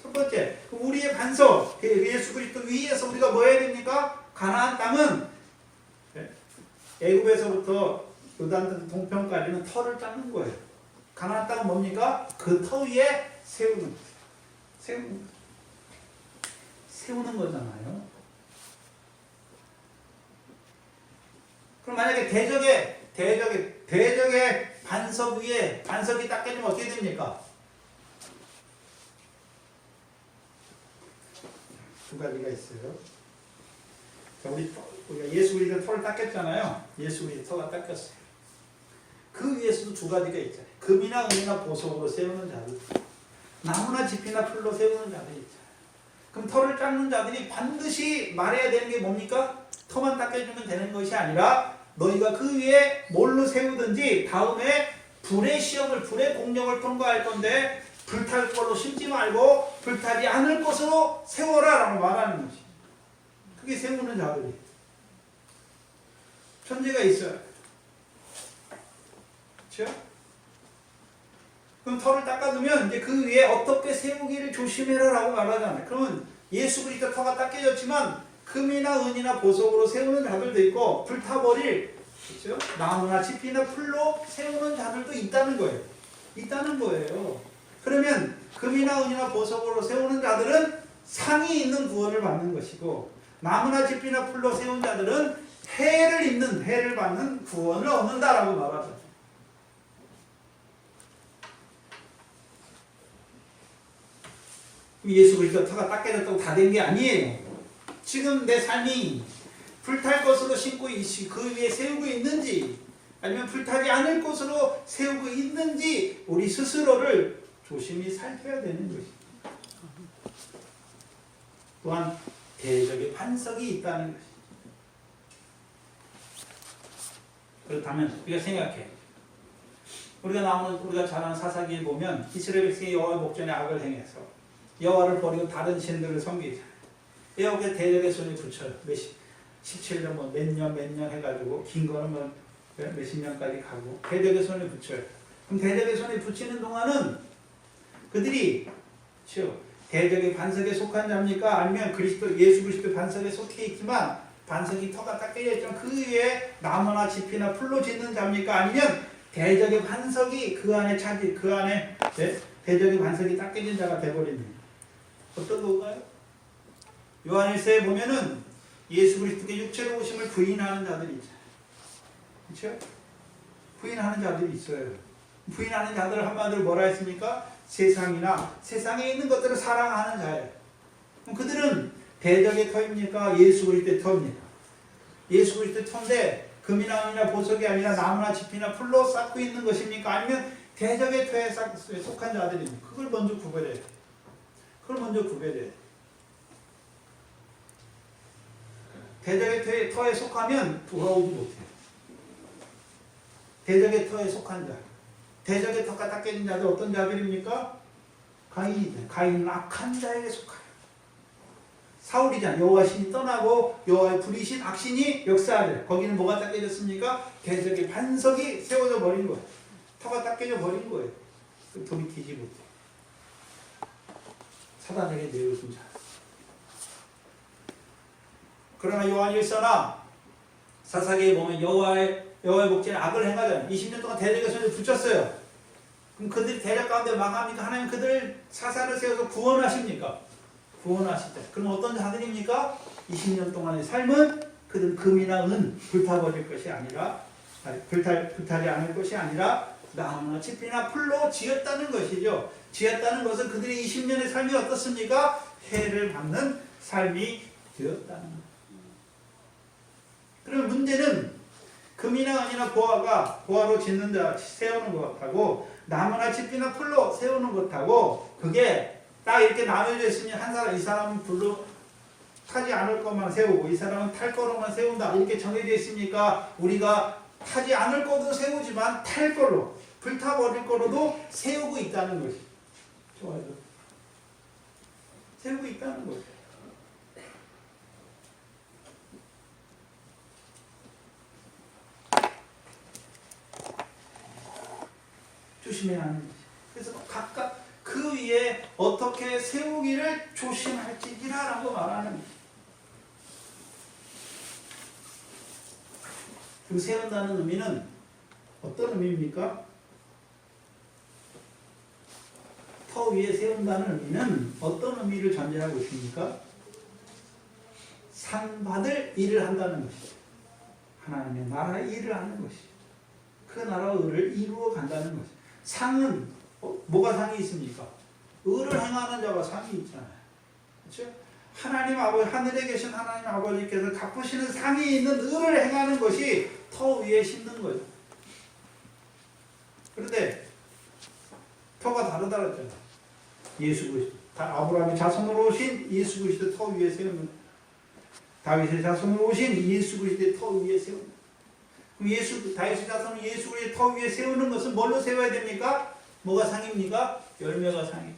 첫 번째, 우리의 반석, 예수 그리스도 위에서 우리가 뭐 해야 됩니까? 가나안 땅은 애굽에서부터 요단 동편까지는 터를 닦는 거예요. 가나안 땅은 뭡니까? 그 터 위에 세우는 거잖아요. 그럼 만약에 대적의 반석 위에 반석이 닦여지면 어떻게 됩니까? 두 가지가 있어요. 자, 우리가 예수 그리스도 터를 닦였잖아요. 예수 그리스도 터가 닦였어요. 그 위에서도 두 가지가 있잖아요. 금이나 은이나 보석으로 세우는 자들, 나무나 짚이나 풀로 세우는 자들이 있잖아요. 그럼 터를 닦는 자들이 반드시 말해야 되는 게 뭡니까? 터만 닦여주면 되는 것이 아니라 너희가 그 위에 뭘로 세우든지 다음에 불의 시험을, 불의 공력을 통과할 건데 불탈 걸로 심지 말고 불타지 않을 것으로 세워라 라고 말하는 것이. 그게 세우는 자들이. 천재가 있어요. 그렇죠? 그럼 터를 닦아두면 이제 그 위에 어떻게 세우기를 조심해라 라고 말하잖아요. 그러면 예수 그리스도 터가 닦여졌지만 금이나 은이나 보석으로 세우는 자들도 있고 불타버릴, 그렇죠? 나무나 짚이나 풀로 세우는 자들도 있다는 거예요. 있다는 거예요. 그러면 금이나 은이나 보석으로 세우는 자들은 상이 있는 구원을 받는 것이고 나무나 짚이나 풀로 세운 자들은 해를 받는 구원을 얻는다라고 말하죠. 예수 그리스도 터가 닦여졌다고 다 된 게 아니에요. 지금 내 삶이 불탈 것으로 신고 그 위에 세우고 있는지 아니면 불타지 않을 곳으로 세우고 있는지 우리 스스로를 조심히 살펴야 되는 것입니다. 또한 대적의 반석이 있다는 것입니다. 그렇다면 우리가 생각해. 우리가 잘 아는 사사기에 보면 이스라엘 백성이 여호와의 목전에 악을 행해서 여호와를 버리고 다른 신들을 섬기잖아요. 여호와께 대적의 손에 붙여요. 17년 몇 년 해가지고 긴 거는 몇십 년까지 가고 대적의 손에 붙여요. 그럼 대적의 손에 붙이는 동안은 그들이 대적의 반석에 속한 자입니까? 아니면 예수 그리스도 반석에 속해 있지만 반석이 터가 딱 깨져 있지만 그 위에 나무나 짚이나 풀로 짓는 자입니까? 아니면 대적의 반석이 그 안에 대적의 반석이 딱 깨진 자가 되어버리는 어떤 건가요? 요한일서에 보면은 예수 그리스도께 육체로 오심을 부인하는 자들이 있잖아요. 그렇죠? 부인하는 자들이 있어요. 부인하는 자들을 한마디로 뭐라 했습니까? 세상에 있는 것들을 사랑하는 자예요. 그럼 그들은 대적의 터입니까? 예수 그리스도의 터입니까? 예수 그리스도의 터인데 금이나 은이나 보석이 아니라 나무나 짚이나 풀로 쌓고 있는 것입니까? 아니면 대적의 터에 속한 자들입니까? 그걸 먼저 구별해야 돼. 대적의 터에 속하면 돌아오지 못해요. 대적의 터에 속한 자. 대적의 터가 딱 깨진 자들 어떤 자들입니까? 가인은 악한 자에게 속하여. 사울이잖아. 여호와 신이 떠나고 여호와의 불의신 악신이 역사하래. 거기는 뭐가 딱 깨졌습니까? 대적의 반석이 세워져 버린 거예요. 터가 딱 깨져 버린 거예요. 돌이키지 못해. 사단에게 내어준 자. 그러나 요한일서나 사사기에 보면 여호와의 목전에 악을 행하잖아요. 20년 동안 대적의 손에 붙였어요. 그럼 그들이 대적 가운데 망합니까? 하나님 그들을 사사를 세워서 구원하십니까? 구원하시죠. 그럼 어떤 자들입니까? 20년 동안의 삶은 그들은 금이나 은 불타버릴 것이 아니라 불타지 않을 것이 아니라 나무나 짚이나 풀로 지었다는 것이죠. 지었다는 것은 그들의 20년의 삶이 어떻습니까? 해를 받는 삶이 되었다는 것. 그럼 문제는 금이나 은이나 보화로 짓는 자 세우는 것하고 나무나 짚이나 풀로 세우는 것하고 그게 딱 이렇게 나눠져 있으면 이 사람은 불로 타지 않을 것만 세우고 이 사람은 탈 거로만 세운다 이렇게 정해져 있으니까 우리가 타지 않을 것도 세우지만 탈 걸로 불타버릴 거로도 세우고 있다는 것이 좋아요. 세우고 있다는 거죠. 조심해야 하는 거죠. 그래서 각각 그 위에 어떻게 세우기를 조심할지니라라고 말하는 거죠. 그 세운다는 의미는 어떤 의미입니까? 터 위에 세운다는 의미는 어떤 의미를 전제하고 있습니까? 상 받을 일을 한다는 것이죠. 하나님의 나라의 일을 하는 것이죠. 그 나라의 의를 이루어 간다는 것이죠. 상은 뭐가 상이 있습니까? 의를 행하는 자가 상이 있잖아요. 그렇죠? 하나님 아버지 하늘에 계신 하나님 아버지께서 갚으시는 상이 있는 의를 행하는 것이 터 위에 심는 거죠. 그런데 터가 다르다 그랬잖아요. 예수 그리스도 아브라함의 자손으로 오신 예수 그리스도 터 위에 세우는 다윗의 자손으로 오신 예수 그리스도의 터 위에 세우는 다윗의 자손은 예수 그리스도의 터 위에 세우는 것은 뭘로 세워야 됩니까? 뭐가 상입니까? 열매가 상이죠.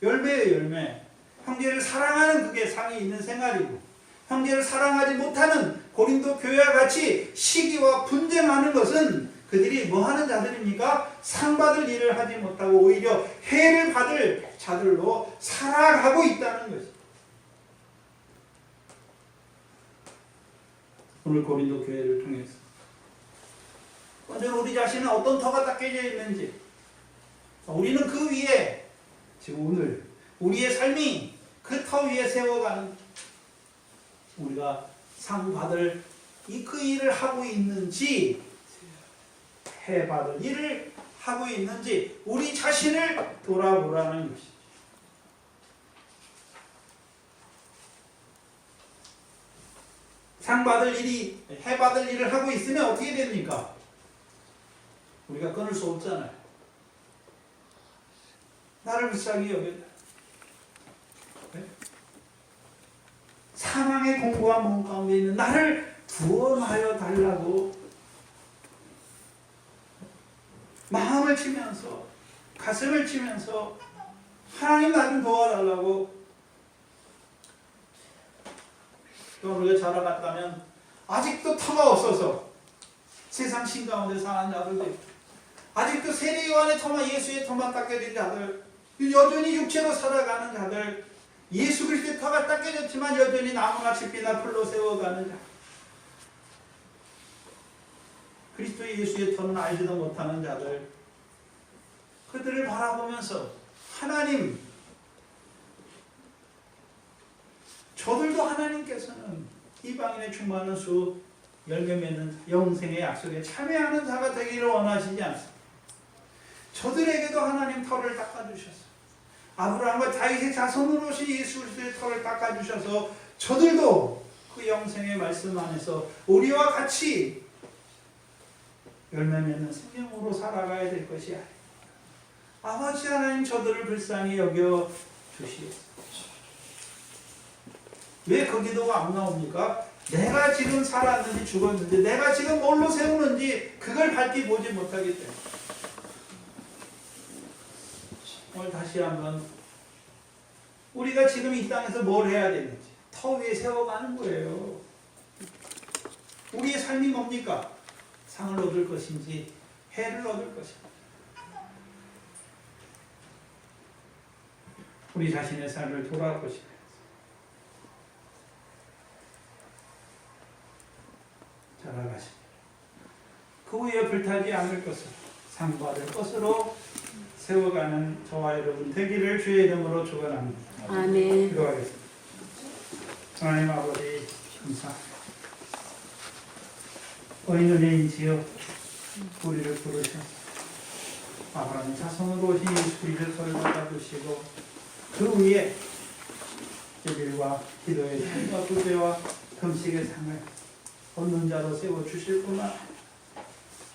열매예요, 열매. 형제를 사랑하는 그게 상이 있는 생활이고 형제를 사랑하지 못하는 고린도 교회와 같이 시기와 분쟁하는 것은 그들이 뭐하는 자들입니까? 상 받을 일을 하지 못하고 오히려 해를 받을 자들로 살아가고 있다는 것입니다. 오늘 고린도 교회를 통해서 먼저 우리 자신은 어떤 터가 딱 깨져 있는지 우리는 그 위에 지금 오늘 우리의 삶이 그 터 위에 세워가는 우리가 상 받을 그 일을 하고 있는지 해 받을 일을 하고 있는지 우리 자신을 돌아보라는 것이죠. 상 받을 일이 해 받을 일을 하고 있으면 어떻게 됩니까? 우리가 끊을 수 없잖아요. 나를 불쌍히 여겨라. 네? 사망의 공고와 몸 가운데 있는 나를 구원하여 달라고 마음을 치면서 가슴을 치면서 하나님 나 좀 도와달라고. 또 우리가 자라갔다면 아직도 터가 없어서 세상 신 가운데 사는 자들도 있고, 아직도 세례 요한의 터만, 예수의 터만 닦여진 자들, 여전히 육체로 살아가는 자들, 예수 그리스도의 터가 닦여졌지만 여전히 나무나 짚이나 풀로 세워가는 자, 그리스도 예수의 터는 알지도 못하는 자들, 그들을 바라보면서 하나님, 저들도 하나님께서는 이방인의 충만한 수 열매 맺는 영생의 약속에 참여하는 자가 되기를 원하시지 않습니다. 저들에게도 하나님 터를 닦아주셔서, 아브라함과 다윗의 자손으로 오신 예수 그리스도의 터를 닦아주셔서 저들도 그 영생의 말씀 안에서 우리와 같이 열매 맺는 생명으로 살아가야 될 것이 아닙니다. 아버지 하나님, 저들을 불쌍히 여겨 주시옵소서. 왜 그 기도가 안 나옵니까? 내가 지금 살았는지 죽었는지, 내가 지금 뭘로 세우는지 그걸 밝히 보지 못하기 때문에. 오늘 다시 한번 우리가 지금 이 땅에서 뭘 해야 되는지 터 위에 세워가는 거예요. 우리의 삶이 뭡니까? 상을 얻을 것인지 해를 얻을 것인지. 우리 자신의 삶을 돌아보시면서 자라가십니다. 그 위에 불타지 않을 것을, 상받을 것으로 세워가는 저와 여러분 되기를 주의 이름으로 축원합니다. 아멘. 기도하겠습니다. 하나님 아버지, 감사합니다. 어린은혜인지요, 우리를 부르셔서 아브라함 자손으로 오신 예수 그리스도를 받아주시고 그 위에 예배와 기도의 삶과 구제와 금식의 상을 얻는 자로 세워주실 뿐만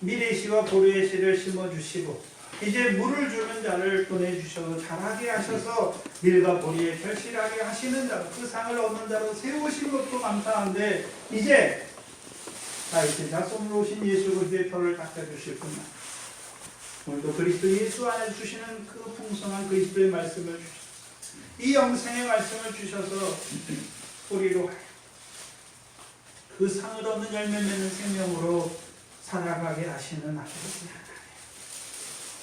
미래의 씨와 보류의 씨를 심어주시고 이제 물을 주는 자를 보내주셔서 자라게 하셔서 밀과 보리에 결실하게 하시는 자로 그 상을 얻는 자로 세우신 것도 감사한데, 이제 다윗의 자손으로 오신 예수 그리스도의 터를 닦아주실 뿐만 오늘도 그리스도 예수 안에 주시는 그 풍성한 그리스도의 말씀을 주셔서 이 영생의 말씀을 주셔서 우리로 그 상을 얻는 열매 맺는 생명으로 살아가게 하시는 아버지 하나님,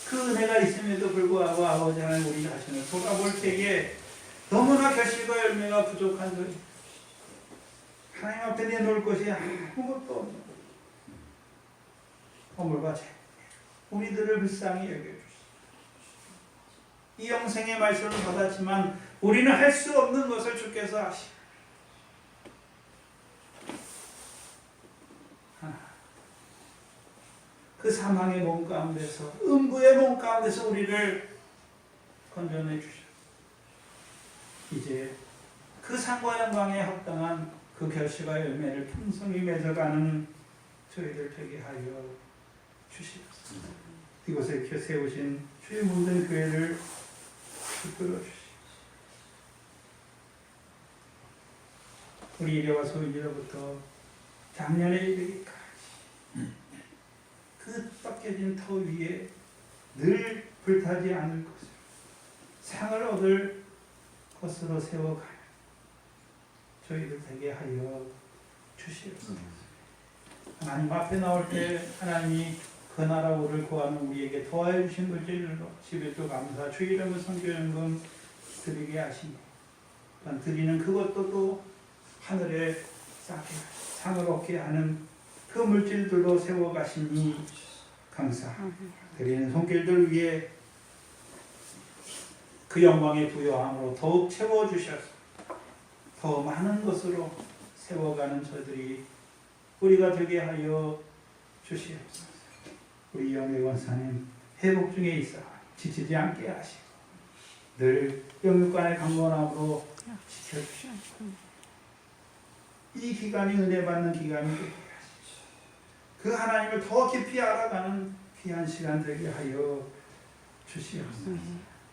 그 은혜가 있음에도 불구하고 아버지 하나님, 우리 자신을 돌아볼 때에 너무나 결실과 열매가 부족한 저희 하나님 앞에 내놓을 것이 아무것도 없는 허물과 죄, 우리들을 불쌍히 여겨주시고 이 영생의 말씀을 받았지만 우리는 할 수 없는 것을 주께서 하시고 그 사망의 몸 가운데서, 음부의 몸 가운데서 우리를 건져내 주셔. 이제 그 상과 영광에 합당한 그 결실과 열매를 풍성히 맺어가는 저희들 되게 하여 주시옵소서. 이곳에 세우신 주의 모든 교회를 이끌어 주시옵소서. 우리 이래와 소인으로부터 작년에 이르기까지 그 닦여진 터 위에 늘 불타지 않을 것을, 상을 얻을 것으로 세워가요 저희들 되게 하여 주시옵소서. 하나님 앞에 나올 때 하나님이 그 나라 오를 구하는 우리에게 도와해 주신 물질로 11조 감사 주 이름을 선교연금 드리게 하시니 드리는 그것도 또 하늘에 쌓게 상을 얻게 하는 그 물질들로 세워가시니 감사. 드리는 손길들 위에 그 영광의 부요함으로 더욱 채워주셔서 더 많은 것으로 세워가는 저들이 우리가 되게 하여 주시옵소서. 우리 영의 권사님 회복 중에 있어 지치지 않게 하시고 늘 영육간의 강건함으로 지켜주시옵소서. 이 기간이 은혜 받는 기간이 되게 하시고 그 하나님을 더 깊이 알아가는 귀한 시간 되게 하여 주시옵소서.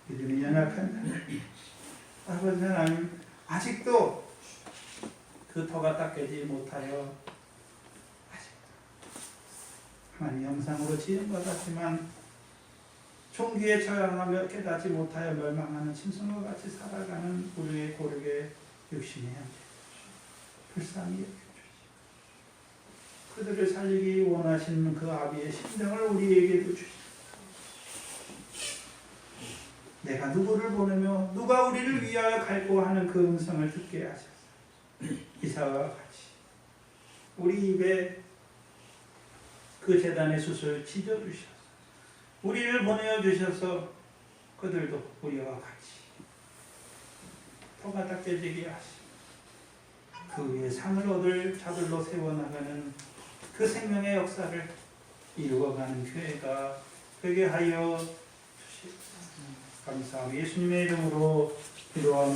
믿음이 연약한 아버지 하나님, 아직도 그 터가 닦이지 못하여 하나님 형상으로 지음받았지만 총기에 처형하며 깨닫지 못하여 멸망하는 짐승과 같이 살아가는 우리의 고르게 육신의 형제 불쌍히 여겨주시고 그들을 살리기 원하시는 그 아비의 심정을 우리에게도 주시고 내가 누구를 보내며 누가 우리를 위하여 갈고 하는 그 음성을 듣게 하셔서 이사와 같이 우리 입에 그 제단의 숯을 지져주셔서 우리를 보내어 주셔서 그들도 우리와 같이 터가 닦여지게 하시고 그 위에 상을 얻을 자들로 세워나가는 그 생명의 역사를 이루어가는 교회가 되게 하여 주시옵소서. 감사합니다. 예수님의 이름으로 기도합니다.